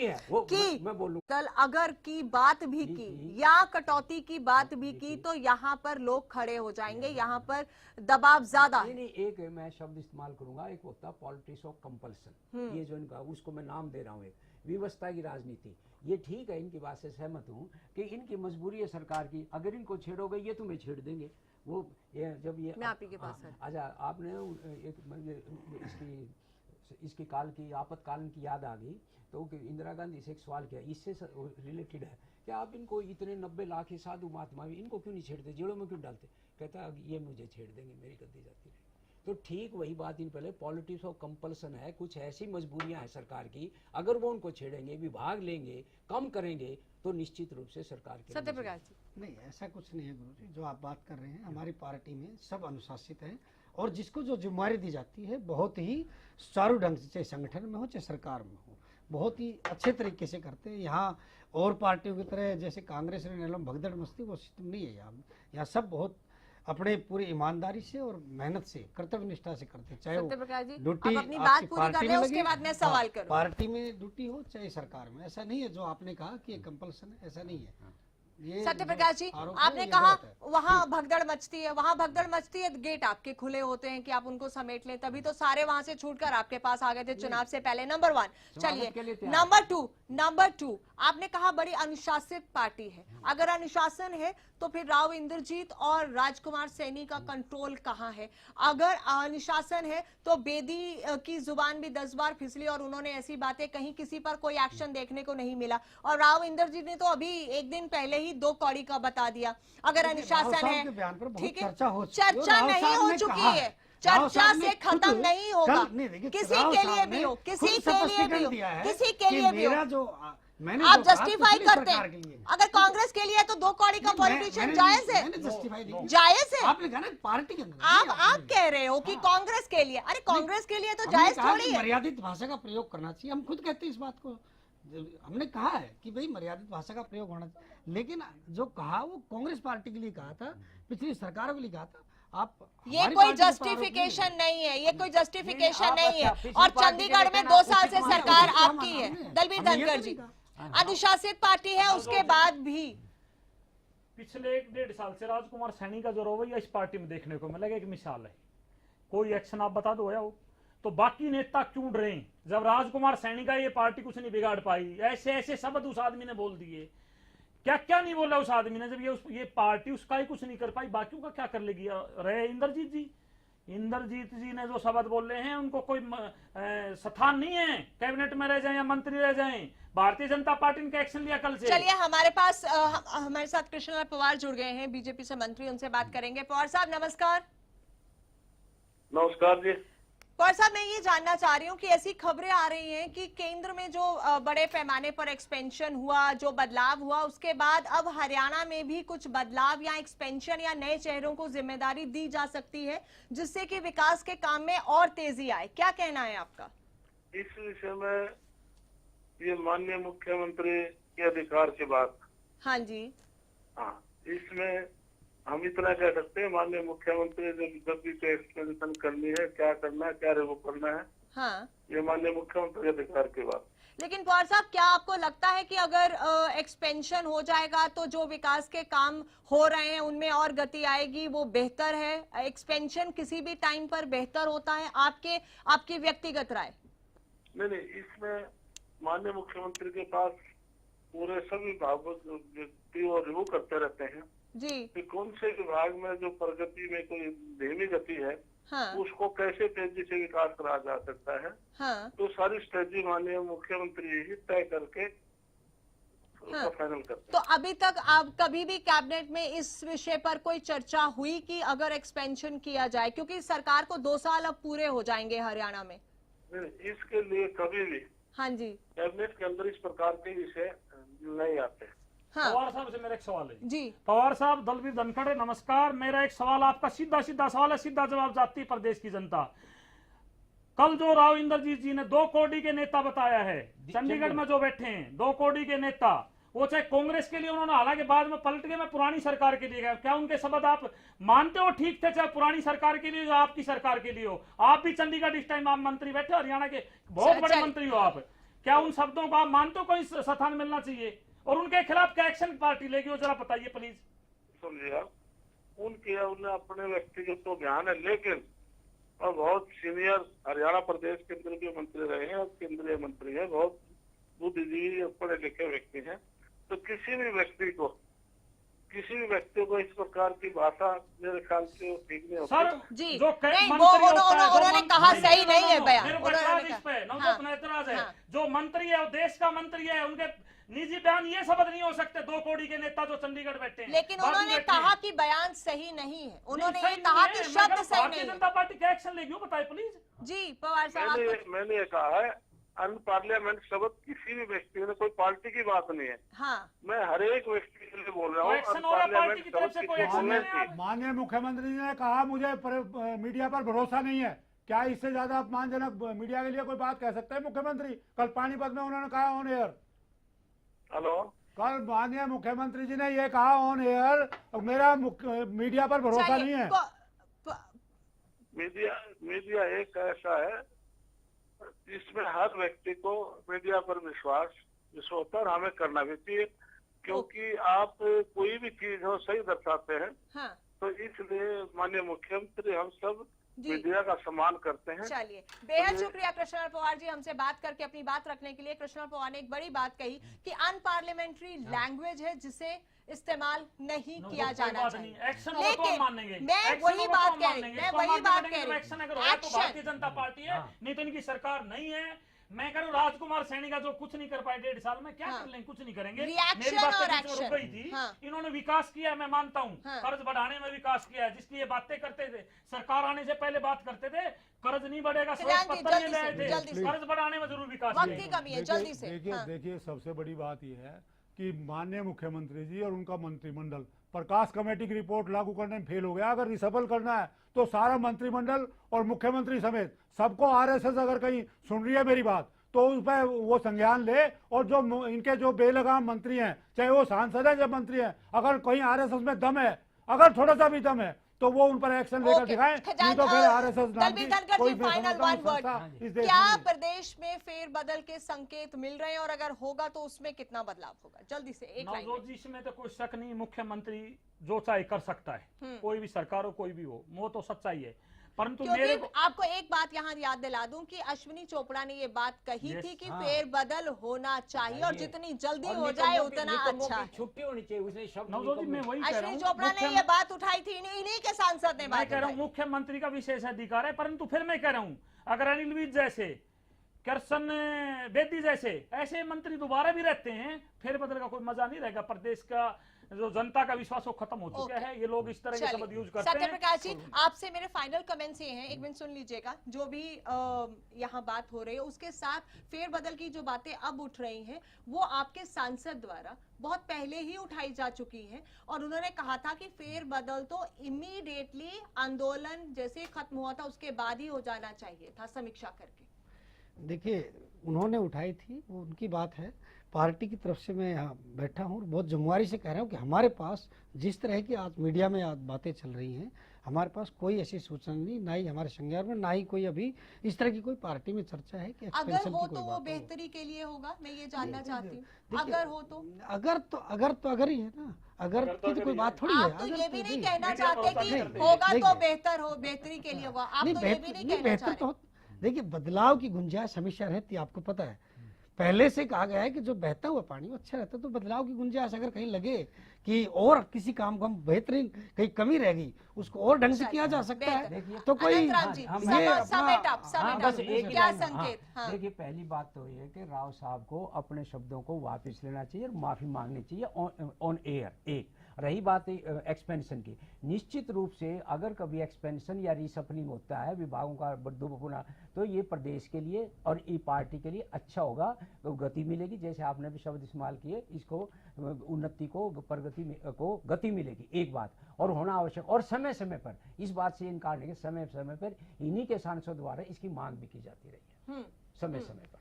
कि मैं बोलूं, कल अगर की बात भी की या कटौती की बात भी की तो यहाँ पर लोग खड़े हो जाएंगे, यहाँ पर दबाव ज्यादा है। नहीं, एक मैं शब्द इस्तेमाल करूंगा, एक होता है पॉलिटिक्स ऑफ कंपल्सन, ये जो इनका, उसको मैं नाम दे रहा हूँ, एक व्यवस्था की राजनीति। ये ठीक है, इनकी बात से सहमत हूँ कि इनकी मजबूरी है सरकार की, अगर इनको छेड़ोगे ये तुम्हें छेड़ देंगे। वो जब ये मैं आप ही के पास है। अच्छा, आपने इसकी काल की आपातकालीन की याद आ गई तो इंदिरा गांधी से एक सवाल किया, इससे रिलेटेड है कि आप इनको इतने 90 लाख साधु महात्मा, इनको क्यों नहीं छेड़ते, जेलों में क्यों डालते? कहता ये मुझे छेड़ देंगे, मेरी गद्दी जाती रही। तो ठीक वही बात इन पहले पॉलिटिक्स ऑफ कंपल्सन है, कुछ ऐसी मजबूरियां हैं सरकार की, अगर वो उनको छेड़ेंगे, विभाग लेंगे, कम करेंगे तो निश्चित रूप से सरकार के सत्यप्रकाश जी, नहीं ऐसा कुछ नहीं है गुरुजी, जो आप बात कर रहे हैं, हमारी पार्टी में सब अनुशासित हैं और जिसको जो जिम्मेवारी दी जाती है बहुत ही सुचारू ढंग से, चाहे संगठन में हो चाहे सरकार में हो, बहुत ही अच्छे तरीके से करते हैं। यहाँ और पार्टियों की तरह जैसे कांग्रेस ने भगदड़ मस्ती वो सिस्टम नहीं है। यहाँ सब बहुत अपने पूरी ईमानदारी से और मेहनत से, कर्तव्य निष्ठा से करते, चाहे वो ड्यूटी अपनी बात पूरी कर ले, उसके बाद मैं सवाल करूं। पार्टी में ड्यूटी हो चाहे सरकार में, ऐसा नहीं है जो आपने कहा कि कंपल्सन है, ऐसा नहीं है। सत्यप्रकाश जी, आपने कहा वहाँ भगदड़ मचती है, वहाँ भगदड़ मचती है, गेट आपके खुले होते हैं कि आप उनको समेट लें, तभी तो सारे वहां से छूटकर आपके पास आ गए थे चुनाव से पहले। नंबर 1, चलिए नंबर 2, आपने कहा बड़ी अनुशासित पार्टी है। अगर अनुशासन है तो फिर राव इंद्रजीत और राजकुमार सैनी का कंट्रोल कहाँ है? अगर अनुशासन है तो बेदी की जुबान भी 10 बार फिसली और उन्होंने ऐसी बातें कहीं, किसी पर कोई एक्शन देखने को नहीं मिला, और राव इंद्रजीत ने तो अभी एक दिन पहले ही 2 कौड़ी का बता दिया। अगर अनुशासन है, ठीक है, चर्चा नहीं हो चुकी है, चर्चा से खत्म नहीं होगा, किसी के लिए भी हो, किसी के लिए भी हो, किसी के लिए भी हो, आप जस्टिफाई करते हैं। अगर कांग्रेस के लिए तो 2 कौड़ी का पॉलिटिशियन जायज है, जायज है। आपने कहा ना पार्टी के अंदर, आप कह रहे हो कि कांग्रेस के लिए, अरे कांग्रेस के लिए तो जायज थोड़ी है। मर्यादित भाषा का प्रयोग करना चाहिए, हम खुद कहते हैं इस बात को, हमने कहा है कि भाई मर्यादित भाषा का प्रयोग होना चाहिए, लेकिन जो कहा वो कांग्रेस पार्टी के लिए कहा था, पिछली सरकारों के लिए कहा था। आप ये कोई जस्टिफिकेशन नहीं है, ये कोई जस्टिफिकेशन नहीं है। और चंडीगढ़ में 2 साल से सरकार आपकी है, दलबीर धनखड़ जी, अनुशासित पार्टी है, उसके बाद भी पिछले 1-1.5 साल से राजकुमार सैनी का जो रवैया इस पार्टी में देखने को मिलेगा, एक मिसाल है। कोई एक्शन आप बता दो या वो तो बाकी नेता क्यों डरे? जब राजकुमार सैनी का ये पार्टी कुछ नहीं बिगाड़ पाई, ऐसे ऐसे शब्द उस आदमी ने बोल दिए, क्या क्या नहीं बोला उस आदमी ने, जब ये पार्टी उसका ही कुछ नहीं कर पाई, बाकियों का क्या कर लेगी? रहे इंद्रजीत जी ने जो शब्द बोल रहे हैं, उनको कोई स्थान नहीं है कैबिनेट में रह जाएं या मंत्री रह जाएं। भारतीय जनता पार्टी ने एक्शन लिया कल से। चलिए हमारे पास हमारे साथ कृष्णलाल पवार जुड़ गए हैं, बीजेपी से मंत्री, उनसे बात करेंगे। पवार साहब नमस्कार। नमस्कार जी। पवार साहब, मैं ये जानना चाह रही हूँ कि ऐसी खबरें आ रही हैं कि केंद्र में जो बड़े पैमाने पर एक्सपेंशन हुआ, जो बदलाव हुआ, उसके बाद अब हरियाणा में भी कुछ बदलाव या एक्सपेंशन या नए चेहरों को जिम्मेदारी दी जा सकती है, जिससे कि विकास के काम में और तेजी आए। क्या कहना है आपका इस विषय में? ये माननीय मुख्यमंत्री के अधिकार की बात। हाँ जी। हाँ, इसमें हम इतना कह सकते हैं, माननीय मुख्यमंत्री जब भी कोई एक्सपेंशन करनी है, क्या करना है, क्या रिवो करना है, हाँ, ये माननीय मुख्यमंत्री के अधिकार की बात। लेकिन पवार साहब, क्या आपको लगता है कि अगर एक्सपेंशन हो जाएगा तो जो विकास के काम हो रहे हैं उनमें और गति आएगी, वो बेहतर है? एक्सपेंशन किसी भी टाइम पर बेहतर होता है? आपकी व्यक्तिगत राय? नहीं, इसमें माननीय मुख्यमंत्री के पास पूरे सभी विभागों व्यक्ति और रिव्यू करते रहते हैं जी, कि कौन से विभाग में जो प्रगति में कोई धीमी गति है, हाँ, उसको कैसे तेजी से विकास करा जा सकता है। हाँ, तो सारी स्ट्रेटजी माननीय मुख्यमंत्री ही तय करके उसका फाइनल करते हैं। तो अभी तक आप कभी भी कैबिनेट में इस विषय पर कोई चर्चा हुई कि अगर एक्सपेंशन किया जाए, क्योंकि सरकार को 2 साल अब पूरे हो जाएंगे हरियाणा में? नहीं, इसके लिए कभी भी हाँ जी, कैबिनेट के अंदर इस प्रकार के विषय नहीं आते। हाँ। पवार साहब से मेरा एक सवाल है जी। पवार साहब, दलवीर धनखड़, नमस्कार। मेरा एक सवाल आपका सीधा सवाल है, सीधा जवाब चाहती है प्रदेश की जनता। कल जो राव इंद्रजीत जी ने 2 कौड़ी के नेता बताया है, चंडीगढ़ में जो बैठे हैं 2 कौड़ी के नेता, वो चाहे कांग्रेस के लिए उन्होंने, हालांकि बाद में पलट के मैं पुरानी सरकार के लिए गया, क्या उनके शब्द आप मानते हो ठीक थे, चाहे पुरानी सरकार के लिए हो आपकी सरकार के लिए हो? आप भी चंडीगढ़ इस टाइम आप मंत्री बैठे, हरियाणा के बहुत बड़े मंत्री हो आप, क्या उन शब्दों को आप मानते हो कोई स्थान मिलना चाहिए? और उनके खिलाफ क्या एक्शन पार्टी लेगी, वो जरा बताइए प्लीज। समझिए, उनके अपने व्यक्तिगत तो ज्ञान है, लेकिन और बहुत सीनियर हरियाणा प्रदेश के अंदर के मंत्री रहे हैं और केंद्रीय मंत्री है, बहुत बुद्धिजीवी पढ़े लिखे व्यक्ति हैं। तो किसी भी व्यक्ति को इस प्रकार की भाषा मेरे ख्याल से ठीक नहीं होती। सर जी, जो उन्होंने कहा सही नहीं है बयान। जो मंत्री है, वो देश का मंत्री है, उनके निजी बयान ये शब्द नहीं हो सकते 2 कौड़ी के नेता जो चंडीगढ़ बैठे हैं। लेकिन उन्होंने कहा कि बयान सही नहीं है, उन्होंने ये कहा कि शब्द सही नहीं है। भारतीय जनता पार्टी क्या एक्शन लेगी, बताइए प्लीज। जी पवार साहब, मैंने ये कहा है, अनपार्लियामेंट शब्द किसी भी व्यक्ति ने, कोई पार्टी की बात नहीं है। हाँ, मैं हर एक व्यक्ति के लिए बोल रहा हूँ। माननीय मुख्यमंत्री जी ने कहा मुझे मीडिया पर भरोसा नहीं है, क्या इससे ज्यादा अपमानजनक मीडिया के लिए कोई बात कह सकते हैं मुख्यमंत्री? कल पानीपत में उन्होंने कहा ऑन एयर। हेलो, कल माननीय मुख्यमंत्री जी ने ये कहा ऑन एयर, मेरा मीडिया पर भरोसा नहीं है। मीडिया एक ऐसा है जिसमें हर व्यक्ति को मीडिया पर विश्वास होता है और हमें करना भी चाहिए, क्योंकि आप कोई भी चीज हो सही दर्शाते हैं। हाँ। तो इसलिए माननीय मुख्यमंत्री हम सब मीडिया का सम्मान करते हैं। चलिए, बेहद शुक्रिया कृष्णलाल पवार जी हमसे बात करके अपनी बात रखने के लिए। कृष्णलाल पवार ने एक बड़ी बात कही कि अनपार्लियामेंट्री लैंग्वेज है जिसे इस्तेमाल नहीं किया जाना चाहिए। लेकिन मैं वही बात कह रही हूँ, एक्शन अगर होगा तो भारतीय जनता पार्टी है, नहीं तो इनकी सरकार नहीं है। मैं कह रहा हूँ राजकुमार सैनी का जो कुछ नहीं कर पाए 1.5 साल में, क्या कर लेंगे? कुछ नहीं करेंगे। मेरी बात रुक गई थी। इन्होंने विकास किया, मैं मानता हूँ, कर्ज बढ़ाने में विकास किया है, जिसकी ये बातें करते थे, सरकार आने से पहले बात करते थे कर्ज नहीं बढ़ेगा, पत्थर ले आए थे, कर्ज बढ़ाने में जरूर विकास किया। देखिए, सबसे बड़ी बात यह है कि माननीय मुख्यमंत्री जी और उनका मंत्रिमंडल प्रकाश कमेटी की रिपोर्ट लागू करने में फेल हो गया। अगर रिसफल करना है तो सारा मंत्रिमंडल और मुख्यमंत्री समेत सबको आरएसएस अगर कहीं सुन रही है मेरी बात तो उस पर वो संज्ञान ले, और जो इनके जो बेलगाम मंत्री हैं, चाहे वो सांसद है या मंत्री हैं, अगर कहीं आरएसएस में दम है, अगर थोड़ा सा भी दम है, तो वो उन पर एक्शन लेकर दिखाएं, नहीं तो फिर आरएसएस क्या प्रदेश में फेरबदल के संकेत मिल रहे हैं, और अगर होगा तो उसमें कितना बदलाव होगा? जल्दी से एक लाइन में। इसमें तो कोई शक नहीं, मुख्यमंत्री जो चाहे कर सकता है, कोई भी सरकार हो कोई भी हो, वो तो सच्चाई है। परंतु मेरे आपको एक बात यहाँ याद दिला दूं कि अश्विनी चोपड़ा ने ये बात कही थी कि फेरबदल होना चाहिए और जितनी जल्दी हो जाए उतना अच्छा। छुट्टी होनी चाहिए, उसने शब्द अश्विनी चोपड़ा ने ये बात उठाई थी, इन्हीं के सांसद ने बात कह रहा हूँ मुख्यमंत्री का विशेष अधिकार है। परंतु फिर मैं कह रहा हूँ, अगर अनिल विज जैसे, कृष्ण बेदी जैसे ऐसे मंत्री दोबारा भी रहते हैं, फेरबदल का कोई मजा नहीं रहेगा। प्रदेश का जो जनता का विश्वास वो खत्म हो चुका है। ये लोग इस तरह के शब्द यूज करते हैं। सत्यप्रकाश जी, आपसे मेरे फाइनल कमेंट्स ये हैं, एक मिनट सुन लीजिएगा। जो भी यहाँ बात हो रही है उसके साथ फेरबदल की जो बातें अब उठ रही हैं वो आपके सांसद द्वारा बहुत पहले ही उठाई जा चुकी हैं, और उन्होंने कहा था कि फेरबदल तो इमीडिएटली आंदोलन जैसे खत्म हुआ था उसके बाद ही हो जाना चाहिए था, समीक्षा करके। देखिए, उन्होंने उठाई थी, वो उनकी बात है। पार्टी की तरफ से मैं यहाँ बैठा हूँ, बहुत जिम्मेवारी से कह रहा हूँ कि हमारे पास जिस तरह की आज मीडिया में आज बातें चल रही हैं, हमारे पास कोई ऐसी सूचना नहीं, ना ही हमारे संज्ञान में, ना ही कोई अभी इस तरह की कोई पार्टी में चर्चा है कि अगर हो तो वो बेहतरी के लिए होगा, मैं ये जानना चाहती हूँ। अगर हो तो अगर ही है ना, अगर की तो कोई बात थोड़ी है। आप तो ये भी नहीं कहना चाहते कि होगा तो बेहतर हो, बेहतरी के लिए होगा, आप तो ये भी नहीं कहना चाहते। देखिए, बदलाव की गुंजाइश हमेशा रहती है, आपको पता है। पहले से कहा गया है कि जो बहता हुआ पानी वो अच्छा रहता है, तो बदलाव की गुंजाइश अगर कहीं लगे कि और किसी काम को हम बेहतरीन कहीं कमी रह गई, उसको और ढंग से किया जा सकता है, तो कोई देखिए, पहली बात तो ये कि राव साहब को अपने शब्दों को वापस लेना चाहिए और माफी मांगनी चाहिए ऑन एयर। एक रही बात एक्सपेंशन की, निश्चित रूप से अगर कभी एक्सपेंशन या रिसफलिंग होता है विभागों का दोगुना, तो ये प्रदेश के लिए और ये पार्टी के लिए अच्छा होगा, तो गति मिलेगी। जैसे आपने भी शब्द इस्तेमाल किए, इसको उन्नति को प्रगति को गति मिलेगी, एक बात और होना आवश्यक। और समय समय पर इस बात से इनकार नहीं, समय समय पर इन्हीं के सांसद द्वारा इसकी मांग भी की जाती रही है, समय समय पर।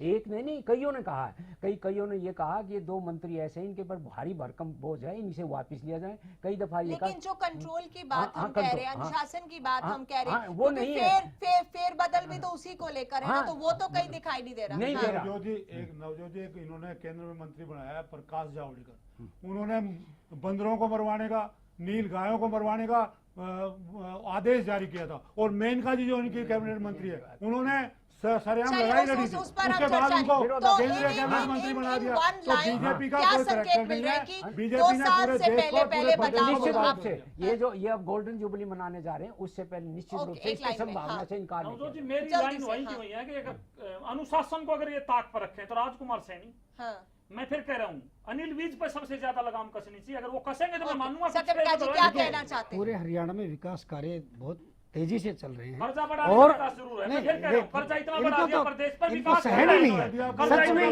एक ने नहीं, कईयों ने कहा है, कईयों ने ये कहा कि ये 2 मंत्री ऐसे हैं, इनके पर भारी भरकम बोझ है, इनसे वापस लिया जाए। कई दफा ये लेकिन जो कंट्रोल की बात हम कह रहे हैं, अनुशासन की बात हम कह रहे हैं, वो नहीं है। फेर बदल भी तो उसी को लेकर है ना, तो वो तो कहीं दिखाई नहीं दे रहा। नवजोत जी एक इन्होंने केंद्र में मंत्री बनाया प्रकाश जावड़ेकर, उन्होंने बंदरों को मरवाने का, नील गायों को मरवाने का आदेश जारी किया था। और मेनका जी जो उनकी कैबिनेट मंत्री है, उन्होंने सरेआम लड़ाई लड़ी थी, उसके बाद उनको केंद्रीय कैबिनेट मंत्री बना दिया। तो बीजेपी का कोई करैक्टर नहीं है, बीजेपी ने पूरे देश को पूरे निश्चित रूप से ये अब गोल्डन जुबली मनाने जा रहे हैं, उससे पहले निश्चित रूप से इसकी संभावना से इनकार नहीं किया। मेरी लाइन वही की हुई है कि अनुशासन को अगर ये ताक पर रखें तो राजकुमार सैनी, मैं फिर कह रहा हूँ अनिल विज पर सबसे ज्यादा लगाम कसनी चाहिए। अगर वो कसेंगे तो मैं मानूंगा। क्या कहना चाहते हैं? पूरे हरियाणा में विकास कार्य बहुत तेजी से चल रहे हैं और इनको तो सहन ही नहीं है, सच में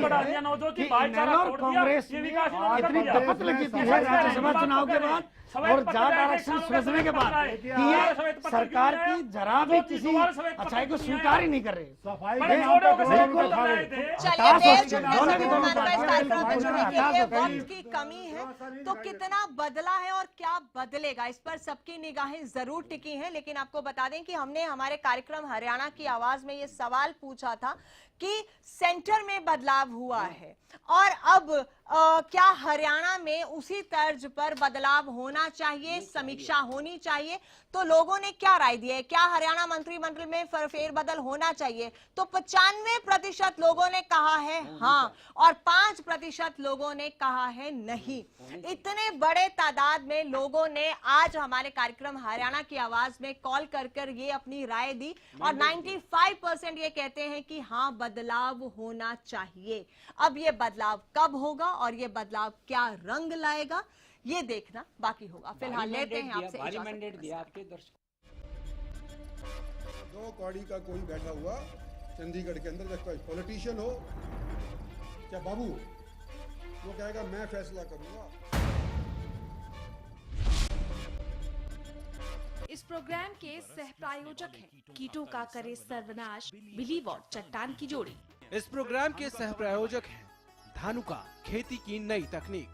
कांग्रेस इतनी दपत लगी थी राज्यसभा चुनाव के बाद और जाट आरक्षण सुलझने के बाद कि ये सरकार की जरा भी किसी अच्छाई को स्वीकार ही नहीं कर रही। वक्त की कमी है तो कितना बदला है और क्या बदलेगा, इस पर सबकी निगाहें जरूर टिकी हैं। लेकिन आपको बता दें कि हमने हमारे कार्यक्रम हरियाणा की आवाज में ये सवाल पूछा था कि सेंटर में बदलाव हुआ है और अब क्या हरियाणा में उसी तर्ज पर बदलाव होना चाहिए, समीक्षा होनी चाहिए। तो लोगों ने क्या राय दी है, क्या हरियाणा मंत्रिमंडल में फेरबदल होना चाहिए? तो 95% लोगों ने कहा है हाँ और 5% लोगों ने कहा है नहीं। इतने बड़े तादाद में लोगों ने आज हमारे कार्यक्रम हरियाणा की आवाज में कॉल कर ये अपनी राय दी और 95% ये कहते हैं कि हाँ बदलाव होना चाहिए। अब ये बदलाव कब होगा और ये बदलाव क्या रंग लाएगा ये देखना बाकी होगा। फिलहाल लेते हैं आपसे मैंडेट दिया आपके दर्शक। 2 कौड़ी का कोई बैठा हुआ चंडीगढ़ के अंदर, कोई पॉलिटिशियन हो क्या बाबू, वो कहेगा मैं फैसला करूंगा। इस प्रोग्राम के सह प्रायोजक हैं कीटों का करे सर्वनाश बिलीव और चट्टान की जोड़ी। इस प्रोग्राम के सह प्रायोजक हैं धानुका खेती की नई तकनीक।